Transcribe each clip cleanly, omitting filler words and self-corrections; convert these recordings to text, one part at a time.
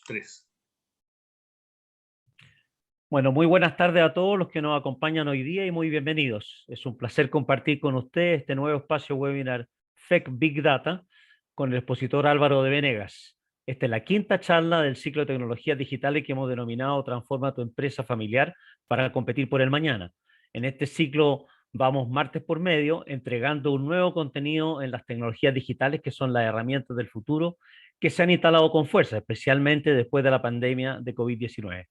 Tres. Bueno, muy buenas tardes a todos los que nos acompañan hoy día y muy bienvenidos. Es un placer compartir con ustedes este nuevo espacio webinar FEC Big Data con el expositor Álvaro de Venegas. Esta es la quinta charla del ciclo de tecnologías digitales que hemos denominado Transforma tu empresa familiar para competir por el mañana. En este ciclo vamos martes por medio entregando un nuevo contenido en las tecnologías digitales que son las herramientas del futuro que se han instalado con fuerza, especialmente después de la pandemia de COVID-19.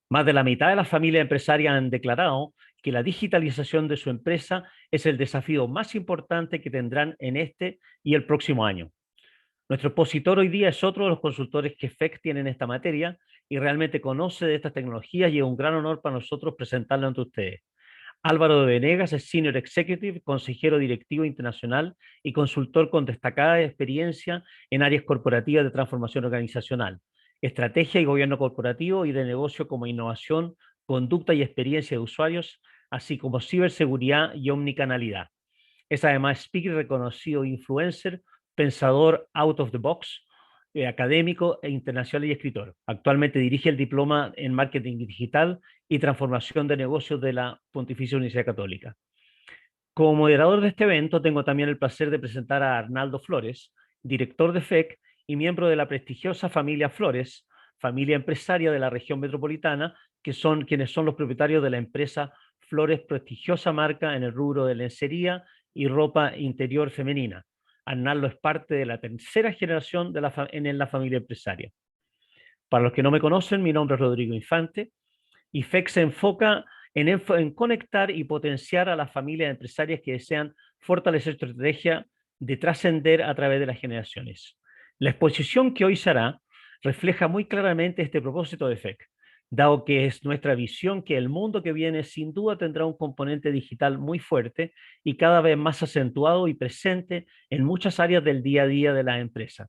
Más de la mitad de las familias empresarias han declarado que la digitalización de su empresa es el desafío más importante que tendrán en este y el próximo año. Nuestro expositor hoy día es otro de los consultores que FEC tiene en esta materia y realmente conoce de estas tecnologías y es un gran honor para nosotros presentarlo ante ustedes. Álvaro de Venegas es Senior Executive, consejero directivo internacional y consultor con destacada experiencia en áreas corporativas de transformación organizacional, estrategia y gobierno corporativo y de negocio como innovación, conducta y experiencia de usuarios, así como ciberseguridad y omnicanalidad. Es además speaker reconocido influencer, pensador out of the box, académico e internacional y escritor. Actualmente dirige el diploma en marketing digital y transformación de negocios de la Pontificia Universidad Católica. Como moderador de este evento, tengo también el placer de presentar a Arnaldo Flores, director de FEC y miembro de la prestigiosa familia Flores, familia empresaria de la región metropolitana, que son quienes son los propietarios de la empresa Flores, prestigiosa marca en el rubro de lencería y ropa interior femenina. Arnaldo es parte de la tercera generación en la familia empresaria. Para los que no me conocen, mi nombre es Rodrigo Infante y FEC se enfoca en conectar y potenciar a las familias empresarias que desean fortalecer su estrategia de trascender a través de las generaciones. La exposición que hoy se hará refleja muy claramente este propósito de FEC, dado que es nuestra visión que el mundo que viene sin duda tendrá un componente digital muy fuerte y cada vez más acentuado y presente en muchas áreas del día a día de la empresa.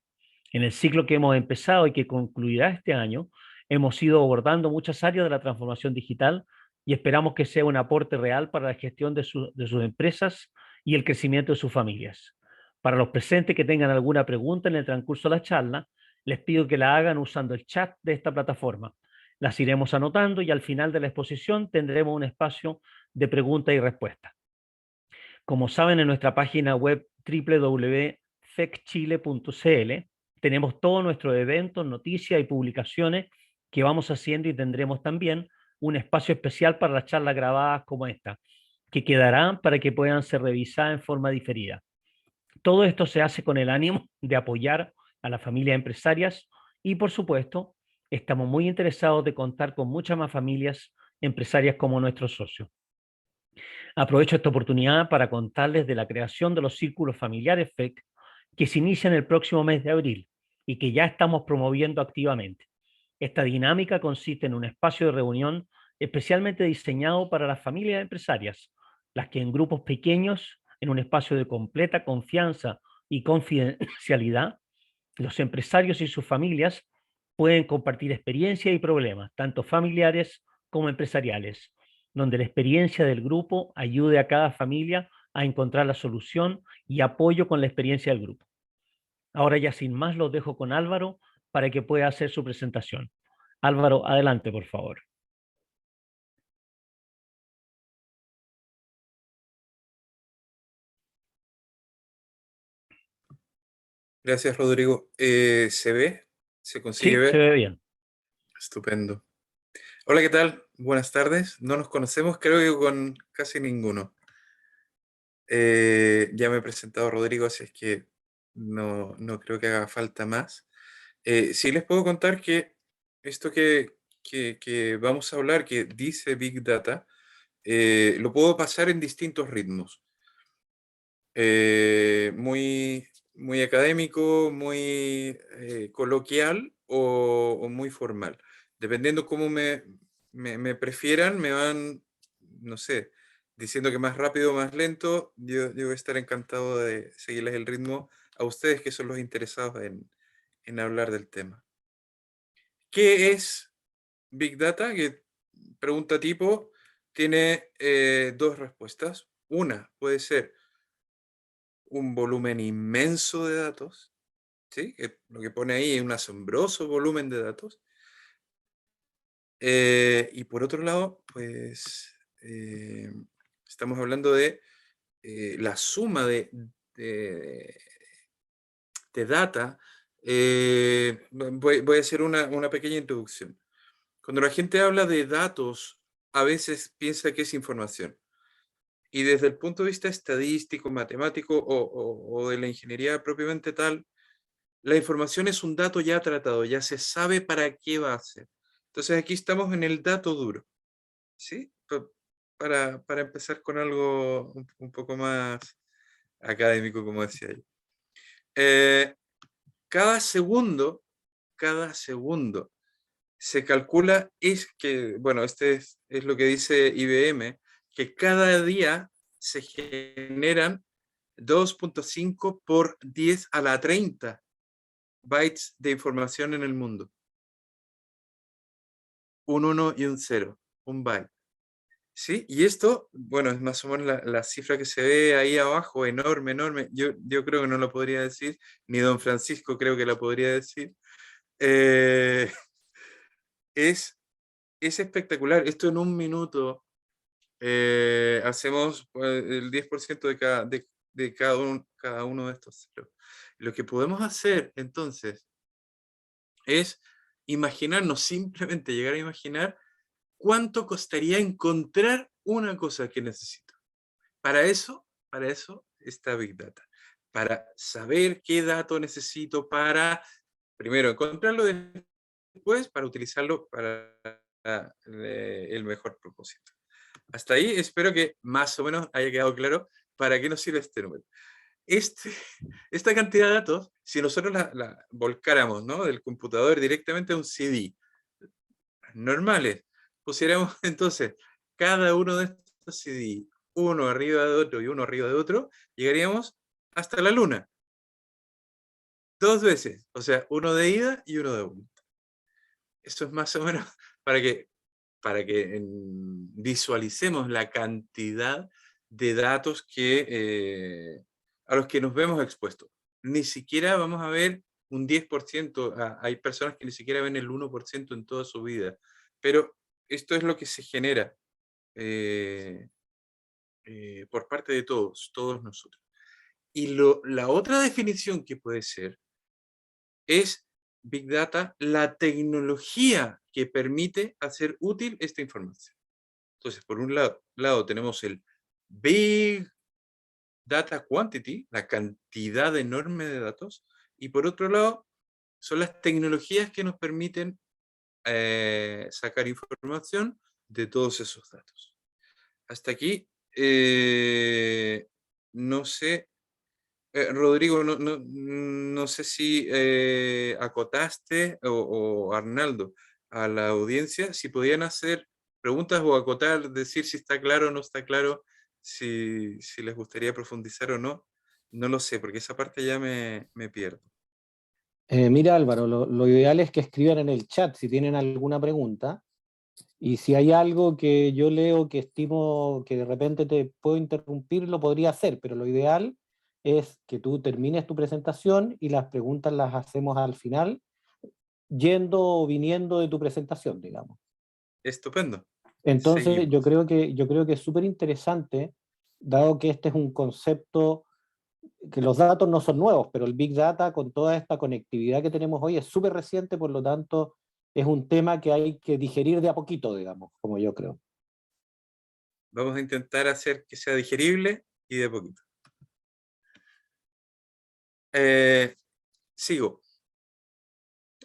En el ciclo que hemos empezado y que concluirá este año, hemos ido abordando muchas áreas de la transformación digital y esperamos que sea un aporte real para la gestión de sus empresas y el crecimiento de sus familias. Para los presentes que tengan alguna pregunta en el transcurso de la charla, les pido que la hagan usando el chat de esta plataforma. Las iremos anotando y al final de la exposición tendremos un espacio de pregunta y respuesta. Como saben, en nuestra página web www.fecchile.cl tenemos todos nuestros eventos, noticias y publicaciones que vamos haciendo y tendremos también un espacio especial para las charlas grabadas como esta, que quedarán para que puedan ser revisadas en forma diferida. Todo esto se hace con el ánimo de apoyar a las familias empresarias y, por supuesto, estamos muy interesados de contar con muchas más familias empresarias como nuestros socios. Aprovecho esta oportunidad para contarles de la creación de los círculos familiares FEC que se inician el próximo mes de abril y que ya estamos promoviendo activamente. Esta dinámica consiste en un espacio de reunión especialmente diseñado para las familias empresarias, las que en grupos pequeños, en un espacio de completa confianza y confidencialidad, los empresarios y sus familias pueden compartir experiencias y problemas, tanto familiares como empresariales, donde la experiencia del grupo ayude a cada familia a encontrar la solución y apoyo con la experiencia del grupo. Ahora ya sin más los dejo con Álvaro para que pueda hacer su presentación. Álvaro, adelante, por favor. Gracias, Rodrigo. ¿Se ve? ¿Se consigue Sí, se ver? ve bien. Estupendo. Hola, ¿qué tal? Buenas tardes. No nos conocemos, creo que con casi ninguno. Ya me he presentado, Rodrigo, así es que no creo que haga falta más. Sí les puedo contar que esto que vamos a hablar, que dice Big Data, lo puedo pasar en distintos ritmos. Muy académico, muy coloquial o muy formal. Dependiendo cómo me prefieran, me van, no sé, diciendo que más rápido o más lento. Yo voy a estar encantado de seguirles el ritmo a ustedes que son los interesados en hablar del tema. ¿Qué es Big Data? Que pregunta tipo tiene dos respuestas. Una puede ser un volumen inmenso de datos, ¿sí? Lo que pone ahí es un asombroso volumen de datos. Y por otro lado, pues estamos hablando de la suma de, de data. Voy a hacer una pequeña introducción. Cuando la gente habla de datos, a veces piensa que es información. Y desde el punto de vista estadístico, matemático o de la ingeniería propiamente tal, la información es un dato ya tratado, ya se sabe para qué va a ser. Entonces aquí estamos en el dato duro, ¿sí? Para empezar con algo un poco más académico, como decía yo. Eh, cada segundo, cada segundo se calcula, es que, bueno, es lo que dice IBM, que cada día se generan 2.5 por 10 a la 30 bytes de información en el mundo. Un 1 y un 0, un byte. ¿Sí? Y esto, bueno, es más o menos la cifra que se ve ahí abajo, enorme, enorme. Yo creo que no lo podría decir, ni don Francisco creo que la podría decir. Eh, es, es espectacular. Esto en un minuto hacemos pues, el 10% de cada uno de estos ceros. Lo que podemos hacer entonces es imaginarnos, simplemente llegar a imaginar cuánto costaría encontrar una cosa que necesito. Para eso está Big Data. Para saber qué dato necesito para, primero, encontrarlo, después para utilizarlo para el mejor propósito. Hasta ahí espero que más o menos haya quedado claro para qué nos sirve este número. Este, esta cantidad de datos, si nosotros la volcáramos, ¿no?, del computador directamente a un CD, normales, pusiéramos entonces cada uno de estos CD, uno arriba de otro y uno arriba de otro, llegaríamos hasta la luna. 2 veces, o sea, uno de ida y uno de vuelta. Eso es más o menos para que visualicemos la cantidad de datos a los que nos vemos expuestos. Ni siquiera vamos a ver un 10%, hay personas que ni siquiera ven el 1% en toda su vida, pero esto es lo que se genera eh, por parte de todos nosotros. Y la otra definición que puede ser es Big Data, la tecnología que permite hacer útil esta información. Entonces, por un lado tenemos el Big Data Quantity, la cantidad enorme de datos, y por otro lado son las tecnologías que nos permiten sacar información de todos esos datos. Hasta aquí, no sé, Rodrigo, no sé si acotaste o Arnaldo a la audiencia, si podían hacer preguntas o acotar, decir si está claro o no está claro, si les gustaría profundizar o no. No lo sé, porque esa parte ya me pierdo. Mira Álvaro, lo ideal es que escriban en el chat si tienen alguna pregunta y si hay algo que yo leo que estimo que de repente te puedo interrumpir, lo podría hacer, pero lo ideal es que tú termines tu presentación y las preguntas las hacemos al final, yendo o viniendo de tu presentación, digamos. Estupendo. Entonces, Seguimos. yo creo que es súper interesante, dado que este es un concepto que los datos no son nuevos, pero el Big Data con toda esta conectividad que tenemos hoy es súper reciente, por lo tanto es un tema que hay que digerir de a poquito, digamos, como yo creo. Vamos a intentar hacer que sea digerible y de poquito. Sigo.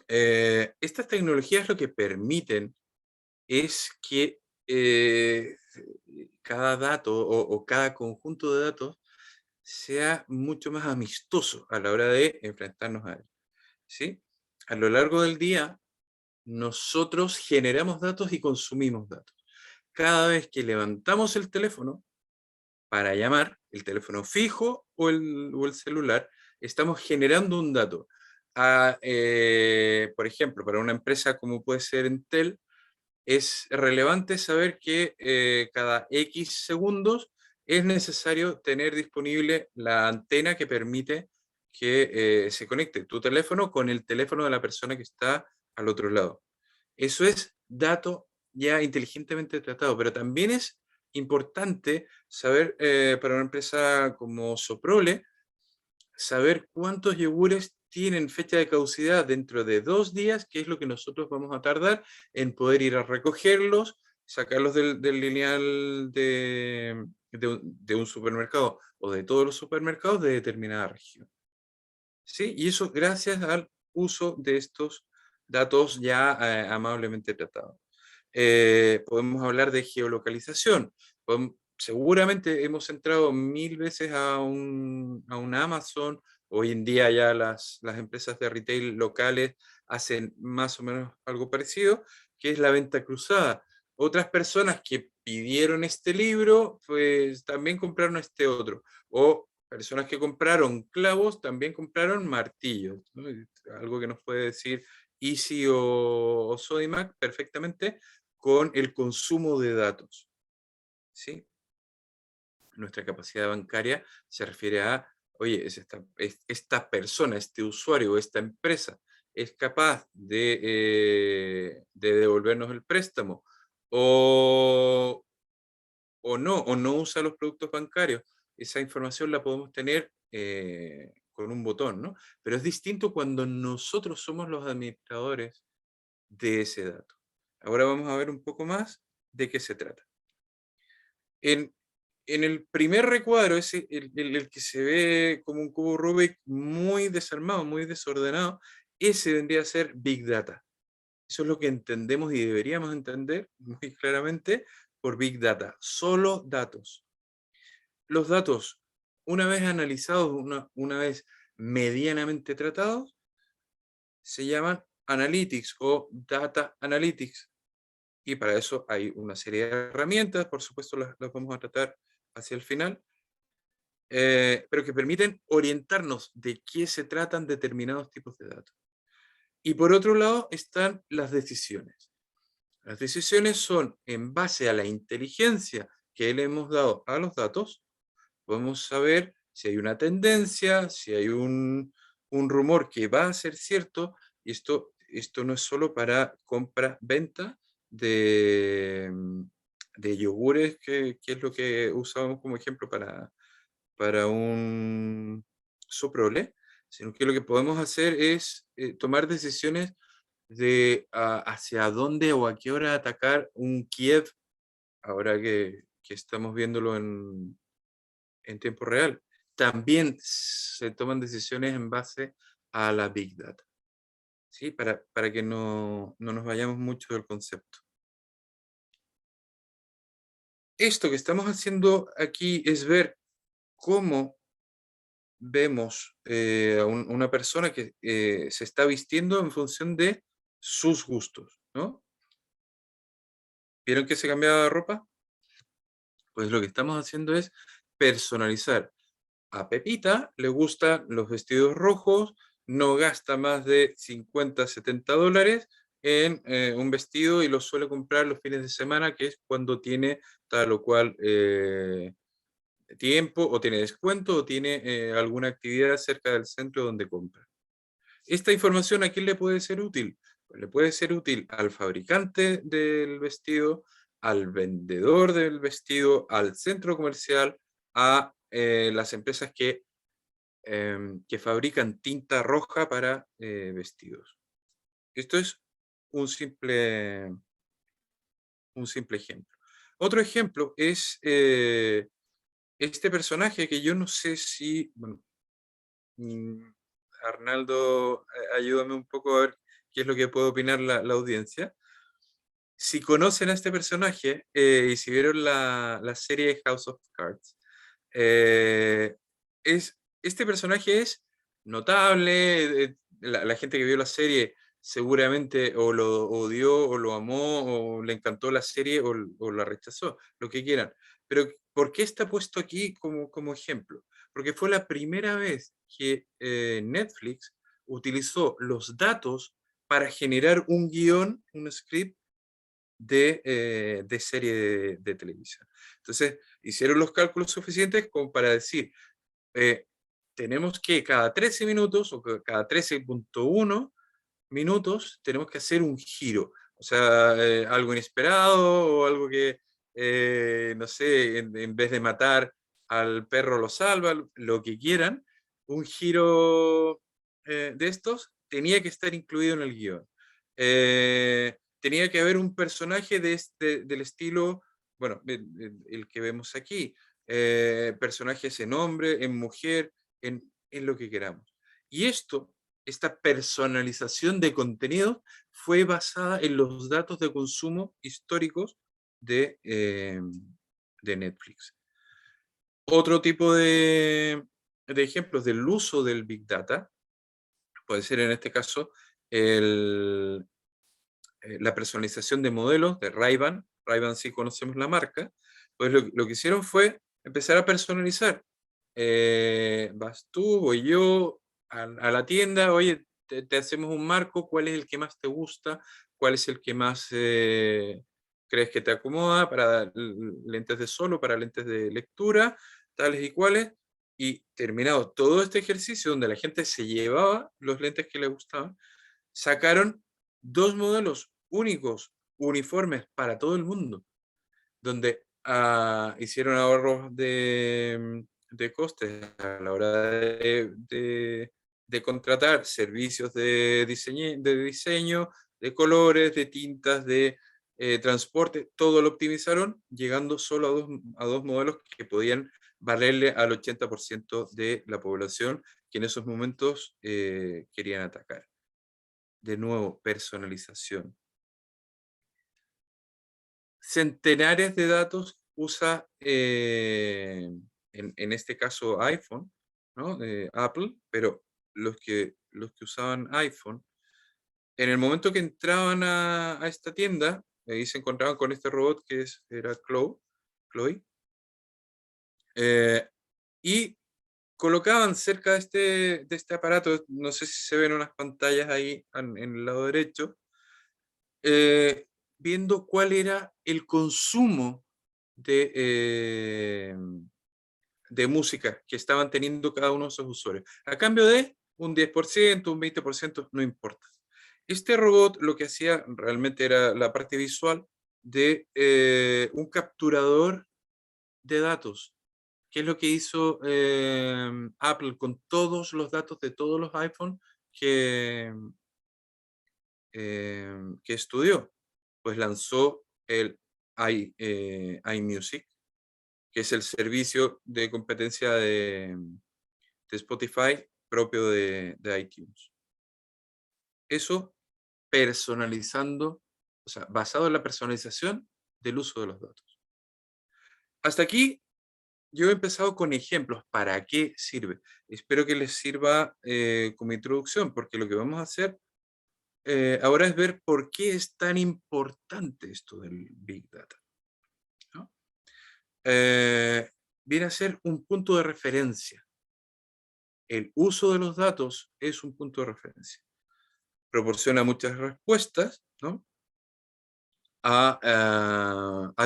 Estas tecnologías lo que permiten es que cada dato o cada conjunto de datos sea mucho más amistoso a la hora de enfrentarnos a él. ¿Sí? A lo largo del día, nosotros generamos datos y consumimos datos. Cada vez que levantamos el teléfono para llamar, el teléfono fijo o el celular, estamos generando un dato. Por ejemplo, para una empresa como puede ser Entel, es relevante saber que cada X segundos es necesario tener disponible la antena que permite que se conecte tu teléfono con el teléfono de la persona que está al otro lado. Eso es dato ya inteligentemente tratado, pero también es importante saber, para una empresa como Soprole, saber cuántos yogures tienen fecha de caducidad dentro de 2 días, que es lo que nosotros vamos a tardar en poder ir a recogerlos, sacarlos del lineal de un supermercado o de todos los supermercados de determinada región. ¿Sí? Y eso gracias al uso de estos datos ya amablemente tratados. Podemos hablar de geolocalización. Seguramente hemos entrado 1000 veces a una Amazon. Hoy en día ya las empresas de retail locales hacen más o menos algo parecido, que es la venta cruzada. Otras personas que pidieron este libro, pues también compraron este otro. O personas que compraron clavos, también compraron martillos, ¿no? Algo que nos puede decir Easy o Sodimac perfectamente con el consumo de datos. ¿Sí? Nuestra capacidad bancaria se refiere a, oye, esta persona, este usuario, esta empresa, es capaz de devolvernos el préstamo o no usa los productos bancarios. Esa información la podemos tener con un botón, ¿no? Pero es distinto cuando nosotros somos los administradores de ese dato. Ahora vamos a ver un poco más de qué se trata. En el primer recuadro, el que se ve como un cubo Rubik muy desarmado, muy desordenado, ese vendría a ser Big Data. Eso es lo que entendemos y deberíamos entender muy claramente por Big Data. Solo datos. Los datos, una vez analizados, una vez medianamente tratados, se llaman Analytics o Data Analytics. Y para eso hay una serie de herramientas, por supuesto las vamos a tratar hacia el final, pero que permiten orientarnos de qué se tratan determinados tipos de datos. Y por otro lado están las decisiones. Las decisiones son en base a la inteligencia que le hemos dado a los datos, podemos saber si hay una tendencia, si hay un rumor que va a ser cierto, y esto no es solo para compra-venta de yogures, que es lo que usamos como ejemplo para un Soprole, sino que lo que podemos hacer es tomar decisiones de hacia dónde o a qué hora atacar un Kiev, ahora que estamos viéndolo en tiempo real. También se toman decisiones en base a la Big Data, ¿sí? Para que no nos vayamos mucho del concepto. Esto que estamos haciendo aquí es ver cómo vemos a una persona que se está vistiendo en función de sus gustos, ¿no? ¿Vieron que se cambiaba de ropa? Pues lo que estamos haciendo es personalizar. A Pepita le gustan los vestidos rojos, no gasta más de 50, 70 dólares en un vestido y lo suele comprar los fines de semana, que es cuando tiene tal o cual tiempo, o tiene descuento, o tiene alguna actividad cerca del centro donde compra. Esta información, ¿a quién le puede ser útil? Pues le puede ser útil al fabricante del vestido, al vendedor del vestido, al centro comercial, a las empresas que fabrican tinta roja para vestidos. Esto es un simple ejemplo. Otro ejemplo es este personaje que yo no sé si, bueno, Arnaldo, ayúdame un poco a ver qué es lo que puede opinar la audiencia. Si conocen a este personaje y si vieron la serie House of Cards, este personaje es notable. La gente que vio la serie seguramente o lo odió o lo amó o le encantó la serie o la rechazó, lo que quieran. Pero ¿por qué está puesto aquí como ejemplo? Porque fue la primera vez que Netflix utilizó los datos para generar un guión, un script de serie de televisión. Entonces, hicieron los cálculos suficientes como para decir, tenemos que cada 13 minutos o cada 13.1 minutos tenemos que hacer un giro. O sea, algo inesperado o algo que, no sé, en vez de matar al perro lo salva, lo que quieran, un giro de estos tenía que estar incluido en el guión. Tenía que haber un personaje del estilo, bueno, el que vemos aquí, personajes en hombre, en mujer, en lo que queramos. Y esta personalización de contenido fue basada en los datos de consumo históricos de Netflix. Otro tipo de ejemplos del uso del Big Data puede ser en este caso la personalización de modelos de Ray-Ban. Ray-Ban sí conocemos la marca. Pues lo que hicieron fue empezar a personalizar. Vas tú, voy yo a la tienda, oye, te hacemos un marco, ¿cuál es el que más te gusta? ¿Cuál es el que más crees que te acomoda para lentes de sol o para lentes de lectura? Tales y cuales. Y terminado todo este ejercicio donde la gente se llevaba los lentes que le gustaban, sacaron 2 modelos únicos, uniformes para todo el mundo, donde hicieron ahorros de costes a la hora de contratar servicios de diseño, de colores, de tintas, de transporte, todo lo optimizaron, llegando solo a dos modelos que podían valerle al 80% de la población que en esos momentos querían atacar. De nuevo, personalización. Centenares de datos usa, en este caso, iPhone, ¿no? Apple, pero los que usaban iPhone, en el momento que entraban a esta tienda, ahí se encontraban con este robot que era Chloe, y colocaban cerca de este aparato, no sé si se ven unas pantallas ahí en el lado derecho, viendo cuál era el consumo de música que estaban teniendo cada uno de esos usuarios. A cambio de un 10%, un 20%, no importa. Este robot lo que hacía realmente era la parte visual de un capturador de datos. ¿Qué es lo que hizo Apple con todos los datos de todos los iPhone que estudió? Pues lanzó el iMusic, que es el servicio de competencia de Spotify propio de iTunes. Eso personalizando, o sea, basado en la personalización del uso de los datos. Hasta aquí yo he empezado con ejemplos. ¿Para qué sirve? Espero que les sirva como introducción, porque lo que vamos a hacer ahora es ver por qué es tan importante esto del Big Data, ¿no? Viene a ser un punto de referencia. El uso de los datos es un punto de referencia. Proporciona muchas respuestas, ¿no? A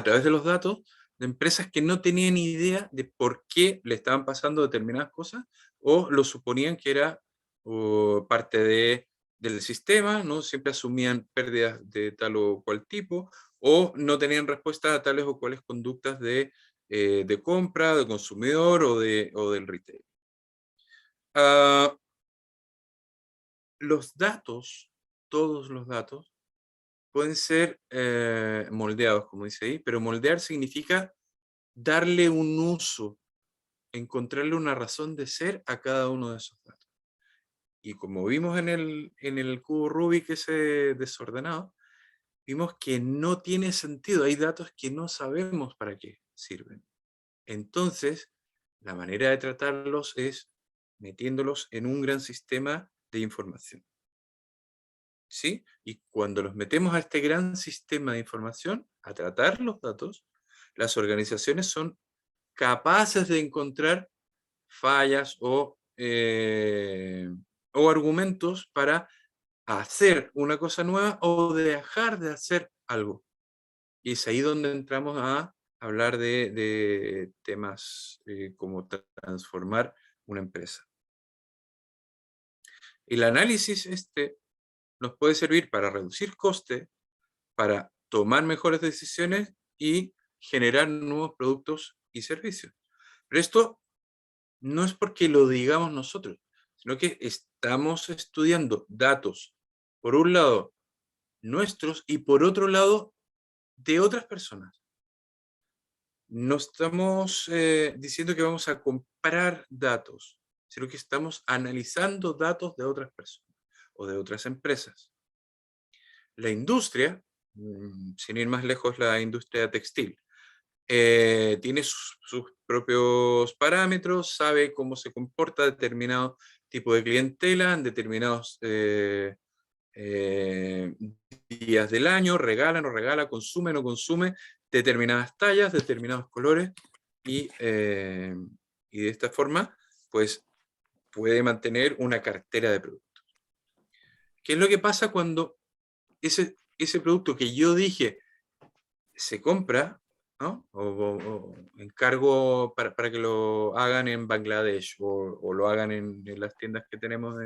través de los datos de empresas que no tenían idea de por qué le estaban pasando determinadas cosas o lo suponían que era parte del sistema, ¿no? Siempre asumían pérdidas de tal o cual tipo o no tenían respuesta a tales o cuales conductas de compra, de consumidor o del retail. Los datos, todos los datos, pueden ser moldeados, como dice ahí, pero moldear significa darle un uso, encontrarle una razón de ser a cada uno de esos datos. Y como vimos en el cubo Rubik ese desordenado, vimos que no tiene sentido, hay datos que no sabemos para qué sirven. Entonces, la manera de tratarlos es metiéndolos en un gran sistema de información. ¿Sí? Y cuando los metemos a este gran sistema de información, a tratar los datos, las organizaciones son capaces de encontrar fallas o argumentos para hacer una cosa nueva o dejar de hacer algo. Y es ahí donde entramos a hablar de temas como transformar una empresa. El análisis nos puede servir para reducir costes, para tomar mejores decisiones y generar nuevos productos y servicios. Pero esto no es porque lo digamos nosotros, sino que estamos estudiando datos, por un lado, nuestros y por otro lado, de otras personas. No estamos diciendo que vamos a comprar datos, sino que estamos analizando datos de otras personas o de otras empresas. La industria, sin ir más lejos, la industria textil, tiene sus propios parámetros, sabe cómo se comporta determinado tipo de clientela en determinados días del año, regala, no regala, consume, no consume, determinadas tallas, determinados colores, y de esta forma, pues, puede mantener una cartera de productos. ¿Qué es lo que pasa cuando ese producto que yo dije se compra, ¿no? o encargo para que lo hagan en Bangladesh o lo hagan en las tiendas que tenemos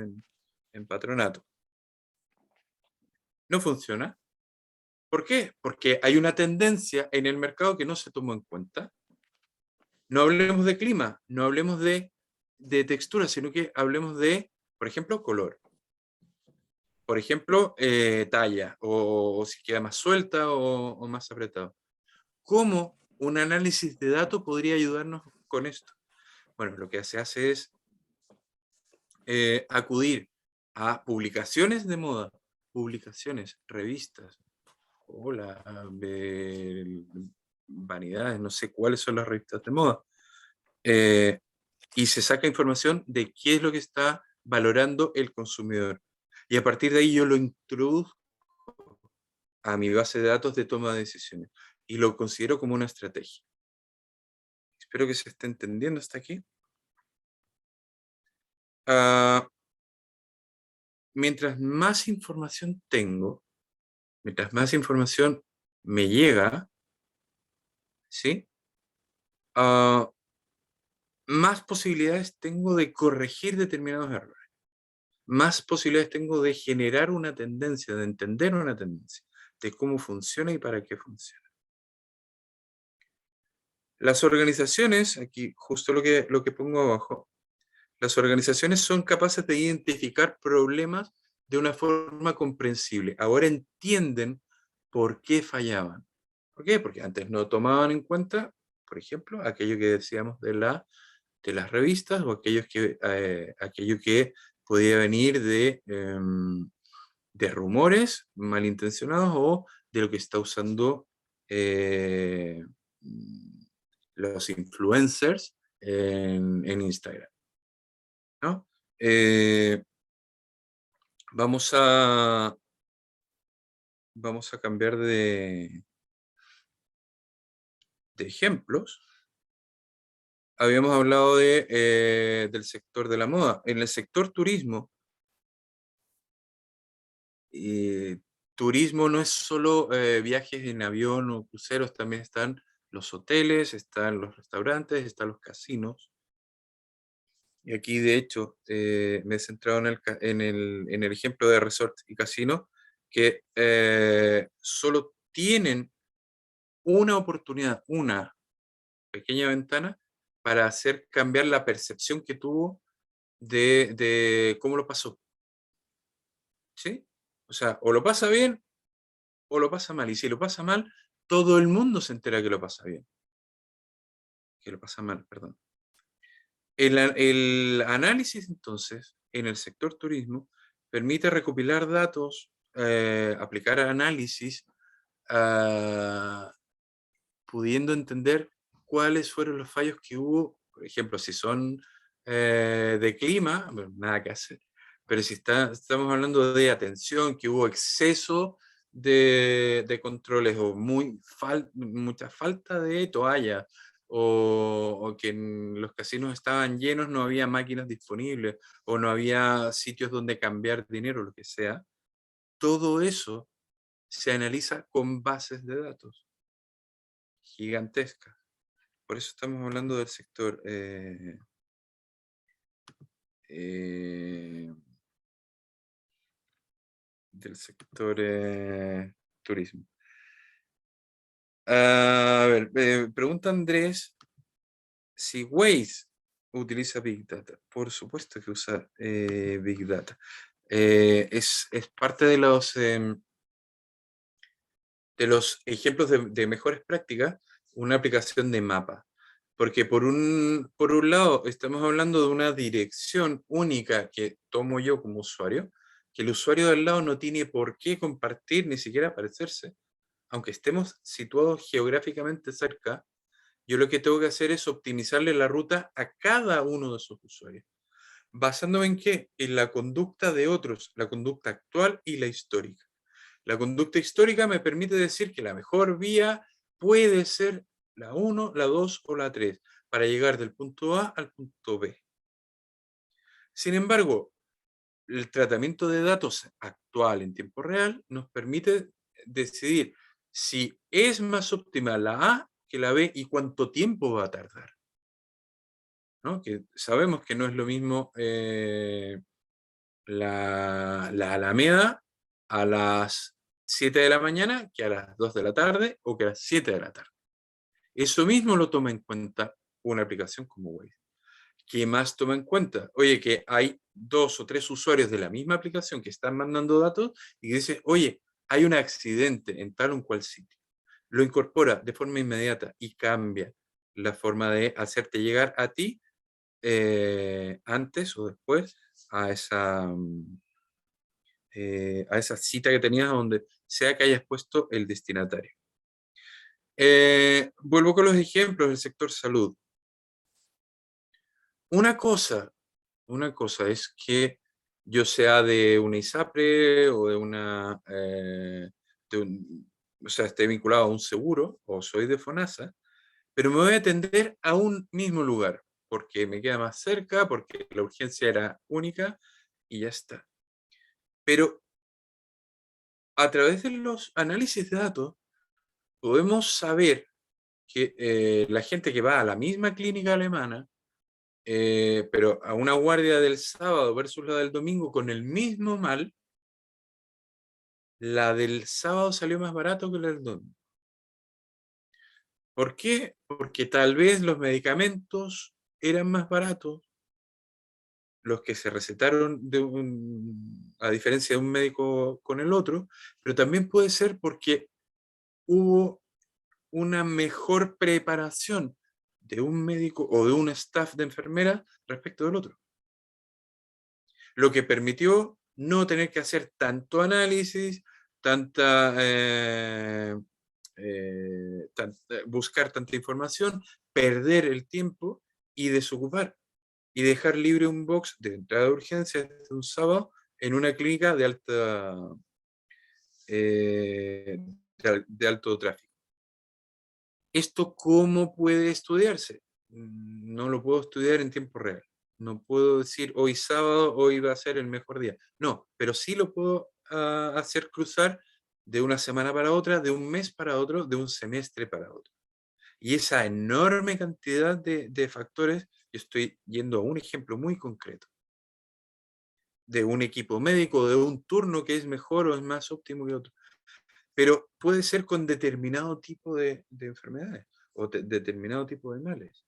en Patronato? No funciona. ¿Por qué? Porque hay una tendencia en el mercado que no se tomó en cuenta. No hablemos de clima, no hablemos de textura, sino que hablemos de, por ejemplo, color. Por ejemplo, talla, o si queda más suelta o más apretado. ¿Cómo un análisis de datos podría ayudarnos con esto? Bueno, lo que se hace es acudir a publicaciones de moda, publicaciones, revistas, hola, vanidades, no sé cuáles son las revistas de moda, y se saca información de qué es lo que está valorando el consumidor. Y a partir de ahí yo lo introduzco a mi base de datos de toma de decisiones y lo considero como una estrategia. Espero que se esté entendiendo hasta aquí. Mientras más información tengo, mientras más información me llega, ¿sí? Más posibilidades tengo de corregir determinados errores. Más posibilidades tengo de generar una tendencia, de entender una tendencia, de cómo funciona y para qué funciona. Las organizaciones, aquí justo lo que pongo abajo, las organizaciones son capaces de identificar problemas de una forma comprensible. Ahora entienden por qué fallaban. ¿Por qué? Porque antes no tomaban en cuenta, por ejemplo, aquello que decíamos de las revistas o aquello que podía venir de rumores malintencionados o de lo que está usando los influencers en Instagram, ¿no? Vamos a cambiar de ejemplos. Habíamos hablado del sector de la moda. En el sector turismo, turismo no es solo viajes en avión o cruceros, también están los hoteles, están los restaurantes, están los casinos. Y aquí, de hecho, me he centrado en el ejemplo de resort y casino, que solo tienen una oportunidad, una pequeña ventana para hacer cambiar la percepción que tuvo de cómo lo pasó. ¿Sí? O sea, o lo pasa bien o lo pasa mal. Y si lo pasa mal, todo el mundo se entera que lo pasa bien. Que lo pasa mal, perdón. El análisis, entonces, en el sector turismo, permite recopilar datos, aplicar análisis, pudiendo entender cuáles fueron los fallos que hubo. Por ejemplo, si son de clima, bueno, nada que hacer. Pero si estamos hablando de atención, que hubo exceso de controles o mucha falta de toallas, o que en los casinos estaban llenos, no había máquinas disponibles, o no había sitios donde cambiar dinero, lo que sea, todo eso se analiza con bases de datos gigantescas. Por eso estamos hablando del sector del sector turismo. A ver, pregunta Andrés si Waze utiliza Big Data. Por supuesto que usa Big Data. Es parte de los ejemplos de mejores prácticas, una aplicación de mapa. Porque por un lado estamos hablando de una dirección única que tomo yo como usuario, que el usuario del lado no tiene por qué compartir, ni siquiera aparecerse, aunque estemos situados geográficamente cerca. Yo lo que tengo que hacer es optimizarle la ruta a cada uno de esos usuarios. ¿Basándome en qué? En la conducta de otros, la conducta actual y la histórica. La conducta histórica me permite decir que la mejor vía puede ser la 1, la 2 o la 3 para llegar del punto A al punto B. Sin embargo, el tratamiento de datos actual en tiempo real nos permite decidir si es más óptima la A que la B y cuánto tiempo va a tardar, ¿no? Que sabemos que no es lo mismo la Alameda a las 7 de la mañana que a las 2 de la tarde o que a las 7 de la tarde. Eso mismo lo toma en cuenta una aplicación como Waze. ¿Qué más toma en cuenta? Oye, que hay 2 o 3 usuarios de la misma aplicación que están mandando datos y que dicen, oye, hay un accidente en tal o cual sitio. Lo incorpora de forma inmediata y cambia la forma de hacerte llegar a ti antes o después a esa cita que tenías donde sea que hayas puesto el destinatario. Vuelvo con los ejemplos del sector salud. Una cosa es que yo sea de una ISAPRE o de una, o sea, esté vinculado a un seguro o soy de FONASA, pero me voy a atender a un mismo lugar porque me queda más cerca, porque la urgencia era única y ya está. Pero a través de los análisis de datos podemos saber que la gente que va a la misma clínica alemana, pero a una guardia del sábado versus la del domingo con el mismo mal, la del sábado salió más barato que la del domingo. ¿Por qué? Porque tal vez los medicamentos eran más baratos, los que se recetaron a diferencia de un médico con el otro, pero también puede ser porque hubo una mejor preparación de un médico o de un staff de enfermera respecto del otro. Lo que permitió no tener que hacer tanto análisis, buscar tanta información, perder el tiempo y desocupar y dejar libre un box de entrada de urgencia de un sábado en una clínica de alto tráfico. ¿Esto cómo puede estudiarse? No lo puedo estudiar en tiempo real. No puedo decir hoy sábado, hoy va a ser el mejor día. No, pero sí lo puedo hacer cruzar de una semana para otra, de un mes para otro, de un semestre para otro. Y esa enorme cantidad de factores, yo estoy yendo a un ejemplo muy concreto, de un equipo médico, de un turno que es mejor o es más óptimo que otro. Pero puede ser con determinado tipo de enfermedades o determinado tipo de males.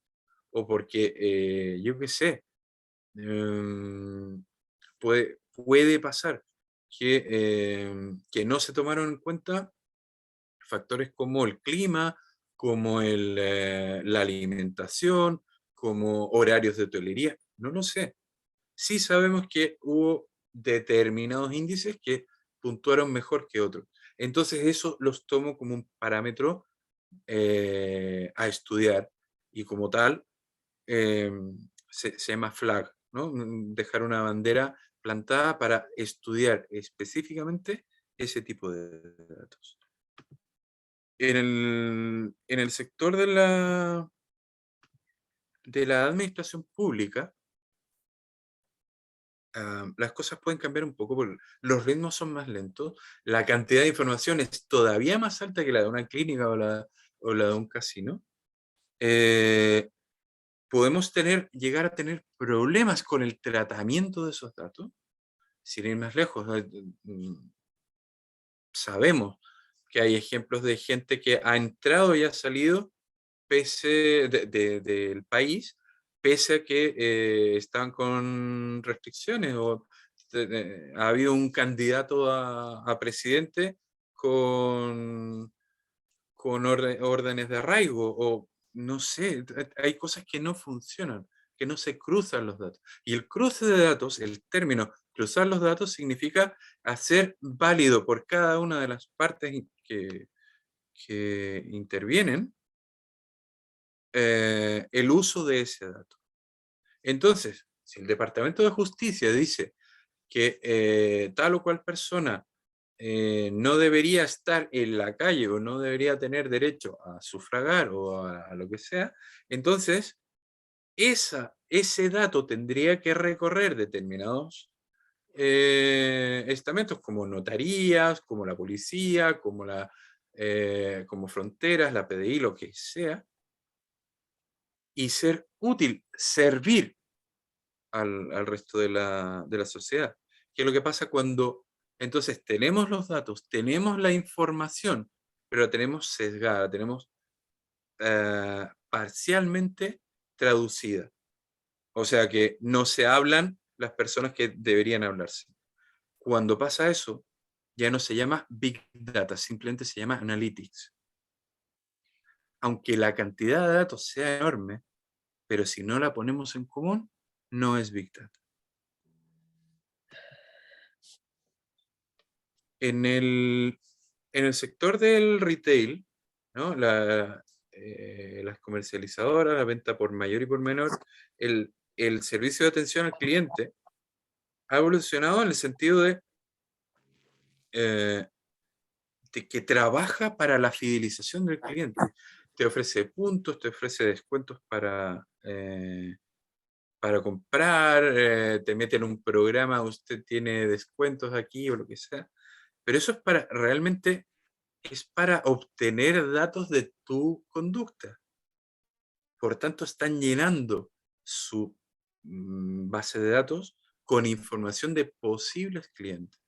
O porque, yo qué sé, puede pasar que no se tomaron en cuenta factores como el clima, como la alimentación, como horarios de hotelería, no lo sé. Sí sabemos que hubo determinados índices que puntuaron mejor que otros. Entonces eso los tomo como un parámetro a estudiar y como tal se llama flag, ¿no? Dejar una bandera plantada para estudiar específicamente ese tipo de datos. En el sector de la administración pública, las cosas pueden cambiar un poco, porque los ritmos son más lentos, la cantidad de información es todavía más alta que la de una clínica o la de un casino. Podemos llegar a tener problemas con el tratamiento de esos datos, sin ir más lejos. sabemos que hay ejemplos de gente que ha entrado y ha salido del país, pese a que están con restricciones, o ha habido un candidato a presidente con órdenes de arraigo, o no sé, hay cosas que no funcionan, que no se cruzan los datos. Y el cruce de datos, el término cruzar los datos, significa hacer válido por cada una de las partes que intervienen el uso de ese dato. Entonces, si el Departamento de Justicia dice que tal o cual persona no debería estar en la calle o no debería tener derecho a sufragar o a lo que sea, entonces ese dato tendría que recorrer determinados estamentos como notarías, como la policía, como fronteras, la PDI, lo que sea, y ser útil, servir al resto de la sociedad. ¿Qué es lo que pasa cuando entonces tenemos los datos, tenemos la información, pero la tenemos sesgada, la tenemos parcialmente traducida? O sea que no se hablan las personas que deberían hablarse. Cuando pasa eso, ya no se llama Big Data, simplemente se llama Analytics. Aunque la cantidad de datos sea enorme, pero si no la ponemos en común, no es Big Data. En el sector del retail, ¿no? Las comercializadoras, la venta por mayor y por menor, el servicio de atención al cliente ha evolucionado en el sentido de que trabaja para la fidelización del cliente. Te ofrece puntos, te ofrece descuentos para comprar, te mete en un programa, usted tiene descuentos aquí o lo que sea. Pero eso es para obtener datos de tu conducta. Por tanto, están llenando su base de datos con información de posibles clientes.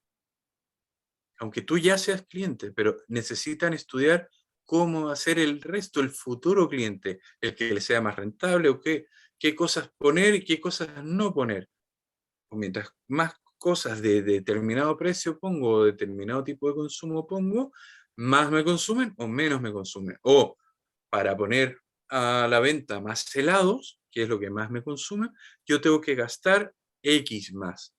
Aunque tú ya seas cliente, pero necesitan estudiar cómo hacer el resto, el futuro cliente, el que le sea más rentable, o qué cosas poner y qué cosas no poner. O mientras más cosas de determinado precio pongo, o determinado tipo de consumo pongo, más me consumen o menos me consumen. O para poner a la venta más helados, que es lo que más me consume, yo tengo que gastar X más.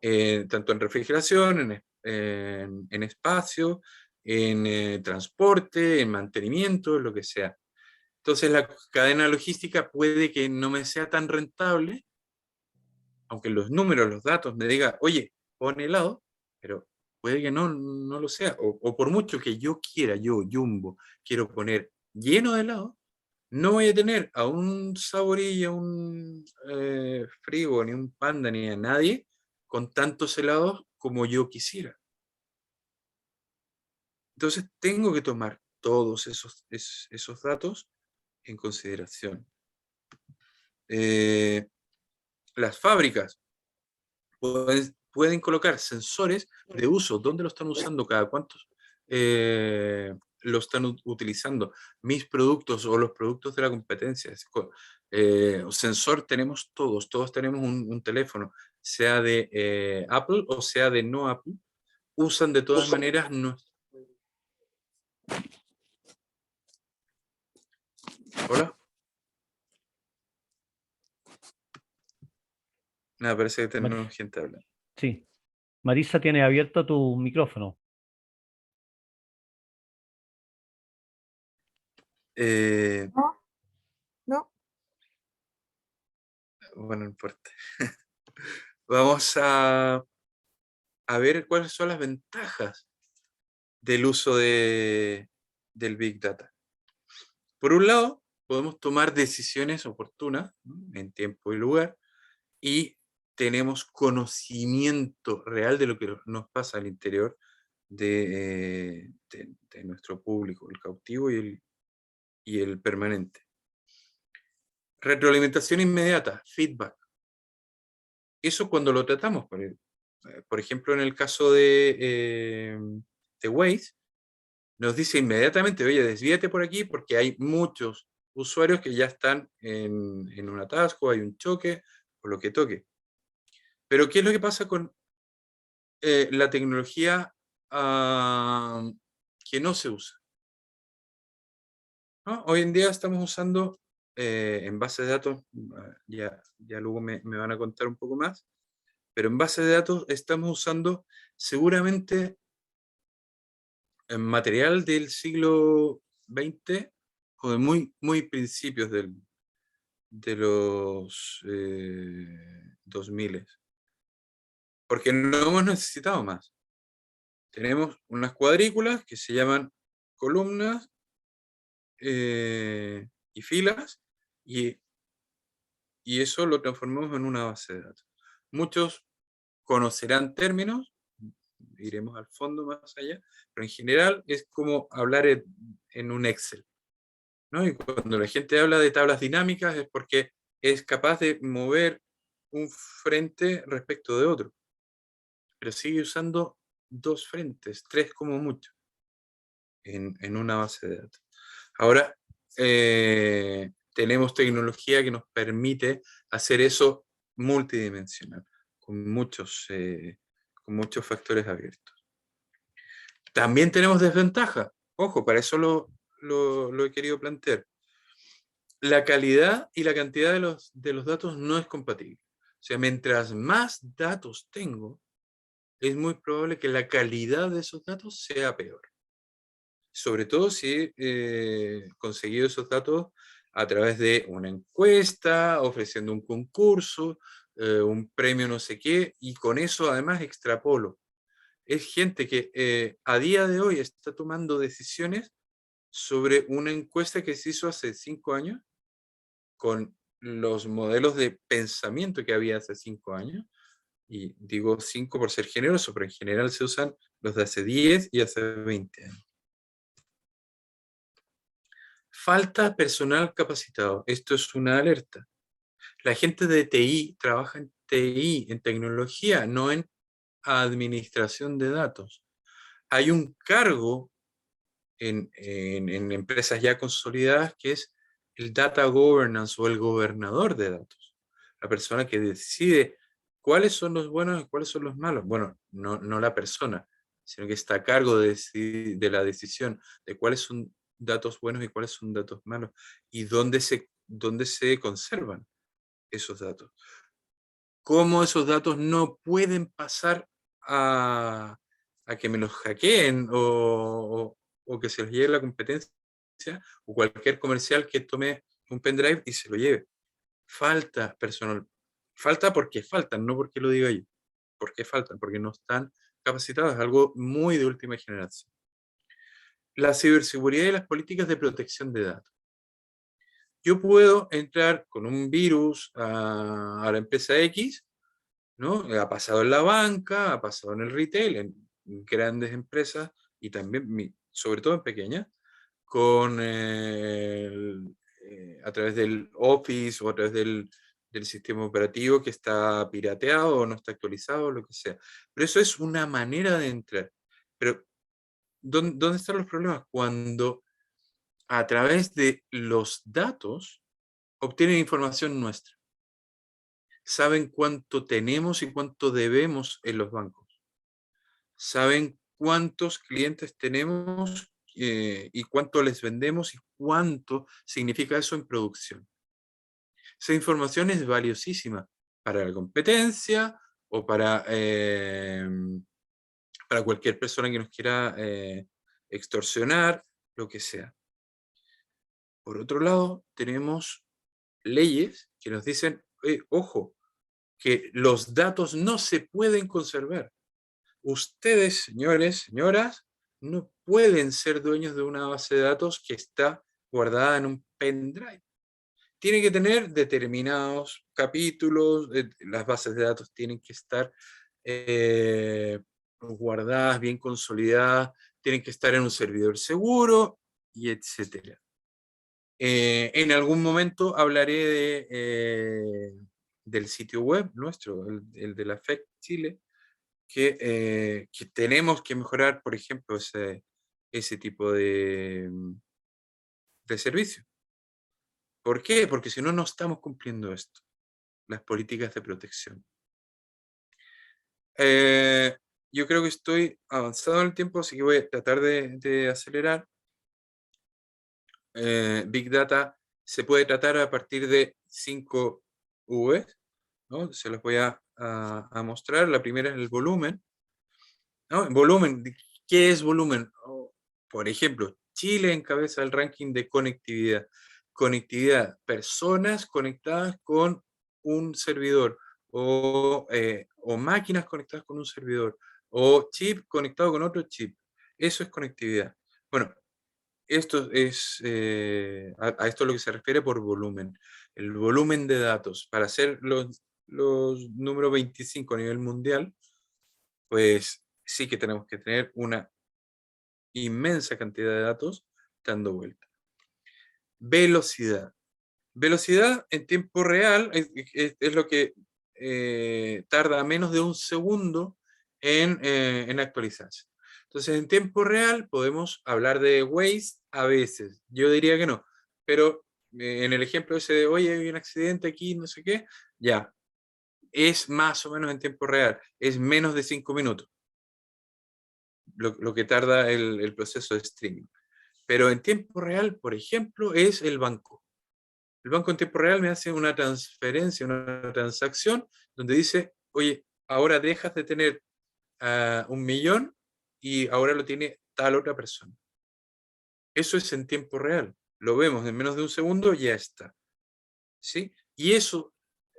Tanto en refrigeración, en espacio, en transporte, en mantenimiento, lo que sea. Entonces la cadena logística puede que no me sea tan rentable, aunque los números, los datos me digan, oye, pon helado, pero puede que no lo sea. O por mucho que yo quiera, yo, Jumbo, quiero poner lleno de helado, no voy a tener a un Saborí, a un Frigo, ni un Panda, ni a nadie con tantos helados como yo quisiera. Entonces tengo que tomar todos esos datos en consideración. Las fábricas pueden colocar sensores de uso, dónde lo están usando, cada cuántos lo están utilizando, mis productos o los productos de la competencia. Sensor tenemos todos tenemos un teléfono, sea de Apple o sea de no Apple, usan de todas maneras Hola. Nada, parece que tenemos gente hablando. Sí. Marisa, tiene abierto tu micrófono. No. Bueno, no importa. Vamos a ver cuáles son las ventajas del uso del Big Data. Por un lado, podemos tomar decisiones oportunas, ¿no?, en tiempo y lugar, y tenemos conocimiento real de lo que nos pasa al interior de nuestro público, el cautivo y el permanente. Retroalimentación inmediata, feedback. Eso cuando lo tratamos, por ejemplo, en el caso de de Waze, nos dice inmediatamente, oye, desvíate por aquí porque hay muchos usuarios que ya están en un atasco, hay un choque, o lo que toque. Pero ¿qué es lo que pasa con la tecnología que no se usa? ¿No? Hoy en día estamos usando en base de datos, ya luego me van a contar un poco más, pero en base de datos estamos usando seguramente material del siglo XX o de muy principios de los 2000, porque no hemos necesitado más. Tenemos unas cuadrículas que se llaman columnas y filas, y eso lo transformamos en una base de datos. Muchos conocerán términos, iremos al fondo más allá, pero en general es como hablar en un Excel, ¿no? Y cuando la gente habla de tablas dinámicas es porque es capaz de mover un frente respecto de otro, pero sigue usando dos frentes, tres como mucho, en una base de datos. Ahora, tenemos tecnología que nos permite hacer eso multidimensional, con muchos factores abiertos. También tenemos desventajas. Ojo, para eso lo he querido plantear. La calidad y la cantidad de los datos no es compatible. O sea, mientras más datos tengo, es muy probable que la calidad de esos datos sea peor. Sobre todo si he conseguido esos datos a través de una encuesta, ofreciendo un concurso, un premio no sé qué, y con eso además extrapolo. Es gente que a día de hoy está tomando decisiones sobre una encuesta que se hizo hace 5 años, con los modelos de pensamiento que había hace 5 años, y digo 5 por ser generoso, pero en general se usan los de hace 10 y hace 20 años. Falta personal capacitado. Esto es una alerta. La gente de TI trabaja en TI, en tecnología, no en administración de datos. Hay un cargo en empresas ya consolidadas que es el data governance o el gobernador de datos. La persona que decide cuáles son los buenos y cuáles son los malos. Bueno, no la persona, sino que está a cargo de la decisión de cuáles son datos buenos y cuáles son datos malos y dónde se conservan esos datos. Cómo esos datos no pueden pasar a que me los hackeen o que se los lleve la competencia o cualquier comercial que tome un pendrive y se lo lleve. Falta personal. Falta porque faltan, no porque lo diga yo. ¿Por qué faltan? Porque no están capacitados. Es algo muy de última generación. La ciberseguridad y las políticas de protección de datos. Yo puedo entrar con un virus a la empresa X, ¿no? Ha pasado en la banca, ha pasado en el retail, en grandes empresas y también, sobre todo en pequeñas, a través del Office o a través del sistema operativo que está pirateado o no está actualizado, lo que sea. Pero eso es una manera de entrar. Pero, ¿dónde están los problemas? Cuando a través de los datos obtienen información nuestra. Saben cuánto tenemos y cuánto debemos en los bancos. Saben cuántos clientes tenemos y cuánto les vendemos y cuánto significa eso en producción. Esa información es valiosísima para la competencia o para cualquier persona que nos quiera extorsionar, lo que sea. Por otro lado, tenemos leyes que nos dicen, ojo, que los datos no se pueden conservar. Ustedes, señores, señoras, no pueden ser dueños de una base de datos que está guardada en un pendrive. Tiene que tener determinados capítulos, las bases de datos tienen que estar guardadas, bien consolidadas, tienen que estar en un servidor seguro, y etcétera. En algún momento hablaré del sitio web nuestro, el de la FEC Chile, que tenemos que mejorar, por ejemplo, ese tipo de servicio. ¿Por qué? Porque si no, no estamos cumpliendo esto, las políticas de protección. Yo creo que estoy avanzado en el tiempo, así que voy a tratar de acelerar. Big Data se puede tratar a partir de 5 Vs, ¿no? Se los voy a mostrar. La primera es el volumen, ¿no? Volumen, ¿qué es volumen? Por ejemplo, Chile encabeza el ranking de conectividad. Conectividad, personas conectadas con un servidor, o máquinas conectadas con un servidor, o chip conectado con otro chip. Eso es conectividad. Bueno, esto es, a esto es lo que se refiere por volumen. El volumen de datos. Para hacer los números 25 a nivel mundial, pues sí que tenemos que tener una inmensa cantidad de datos dando vuelta. Velocidad. Velocidad en tiempo real es lo que tarda menos de un segundo en actualizarse. Entonces, en tiempo real podemos hablar de Waze a veces. Yo diría que no, pero en el ejemplo ese de, oye, hay un accidente aquí, no sé qué, ya, es más o menos en tiempo real, es menos de 5 minutos lo que tarda el proceso de streaming. Pero en tiempo real, por ejemplo, es el banco. El banco en tiempo real me hace una transferencia, una transacción, donde dice, oye, ahora dejas de tener 1.000.000 y ahora lo tiene tal otra persona. Eso es en tiempo real. Lo vemos en menos de un segundo, ya está. ¿Sí? Y eso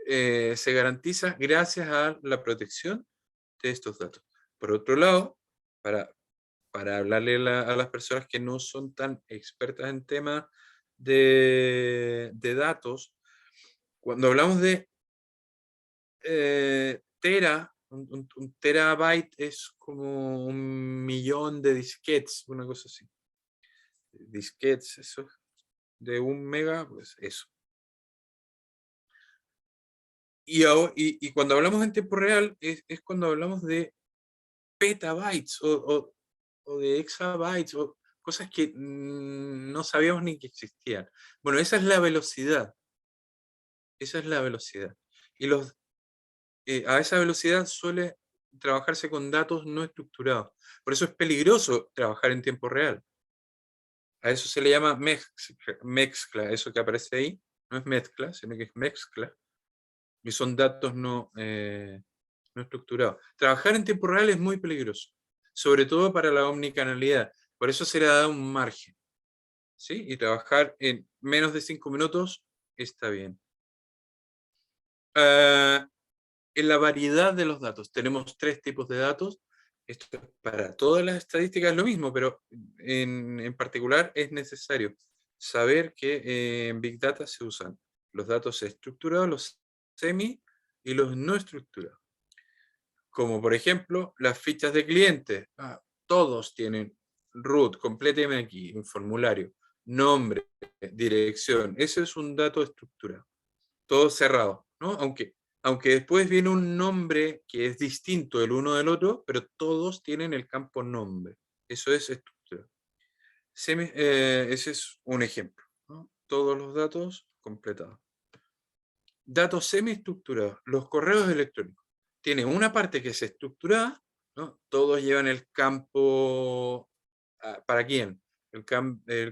se garantiza gracias a la protección de estos datos. Por otro lado, para hablarle a las personas que no son tan expertas en temas de datos, cuando hablamos de tera, un terabyte es como 1.000.000 de disquetes, una cosa así. Disquetes, eso, de 1 mega, pues eso. Y cuando hablamos en tiempo real, es cuando hablamos de petabytes o de exabytes o cosas que no sabíamos ni que existían. Bueno, esa es la velocidad. Esa es la velocidad. Y a esa velocidad suele trabajarse con datos no estructurados. Por eso es peligroso trabajar en tiempo real. A eso se le llama mezcla, eso que aparece ahí. No es mezcla, sino que es mezcla. Y son datos no estructurados. Trabajar en tiempo real es muy peligroso, sobre todo para la omnicanalidad. Por eso se le da un margen. ¿Sí? Y trabajar en menos de 5 minutos está bien. En la variedad de los datos. Tenemos 3 tipos de datos. Esto es para todas las estadísticas lo mismo, pero en particular es necesario saber que en Big Data se usan los datos estructurados, los semi y los no estructurados. Como por ejemplo las fichas de cliente. Todos tienen root, compléteme aquí, un formulario, nombre, dirección. Ese es un dato estructurado. Todo cerrado, ¿no? Aunque después viene un nombre que es distinto el uno del otro, pero todos tienen el campo nombre. Eso es estructura. Ese es un ejemplo, ¿no? Todos los datos completados. Datos semiestructurados. Los correos electrónicos. Tiene una parte que es estructurada, ¿no? Todos llevan el campo, ¿para quién? El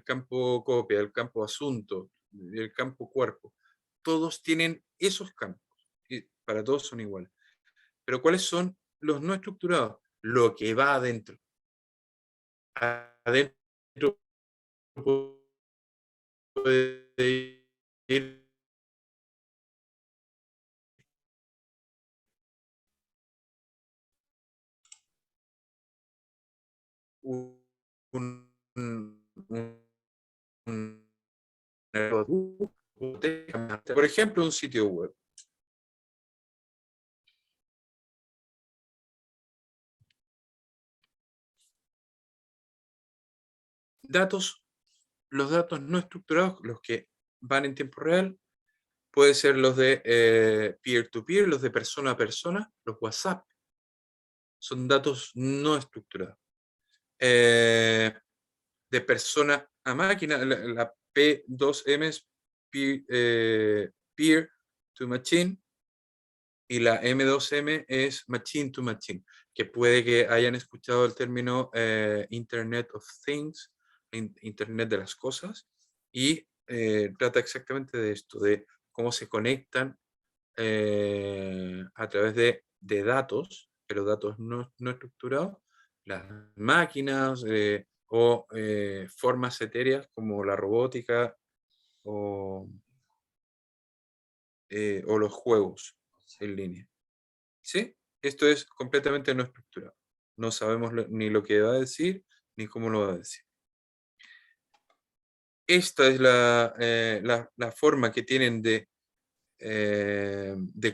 campo copia, el campo asunto, el campo cuerpo. Todos tienen esos campos. Y para todos son iguales. Pero ¿cuáles son los no estructurados? Lo que va adentro. Adentro puede ir un, un, un por ejemplo, un sitio web. Datos, los datos no estructurados, los que van en tiempo real, puede ser los de peer-to-peer, los de persona a persona, los WhatsApp. son datos no estructurados. De persona a máquina, la P2M es peer to machine, y la M2M es machine to machine, que puede que hayan escuchado el término Internet of Things, Internet de las cosas, y trata exactamente de esto, de cómo se conectan a través de datos, pero datos no estructurados, las máquinas o formas etéreas como la robótica o los juegos en línea. ¿Sí? Esto es completamente no estructurado. No sabemos ni lo que va a decir, ni cómo lo va a decir. Esta es la forma que tienen de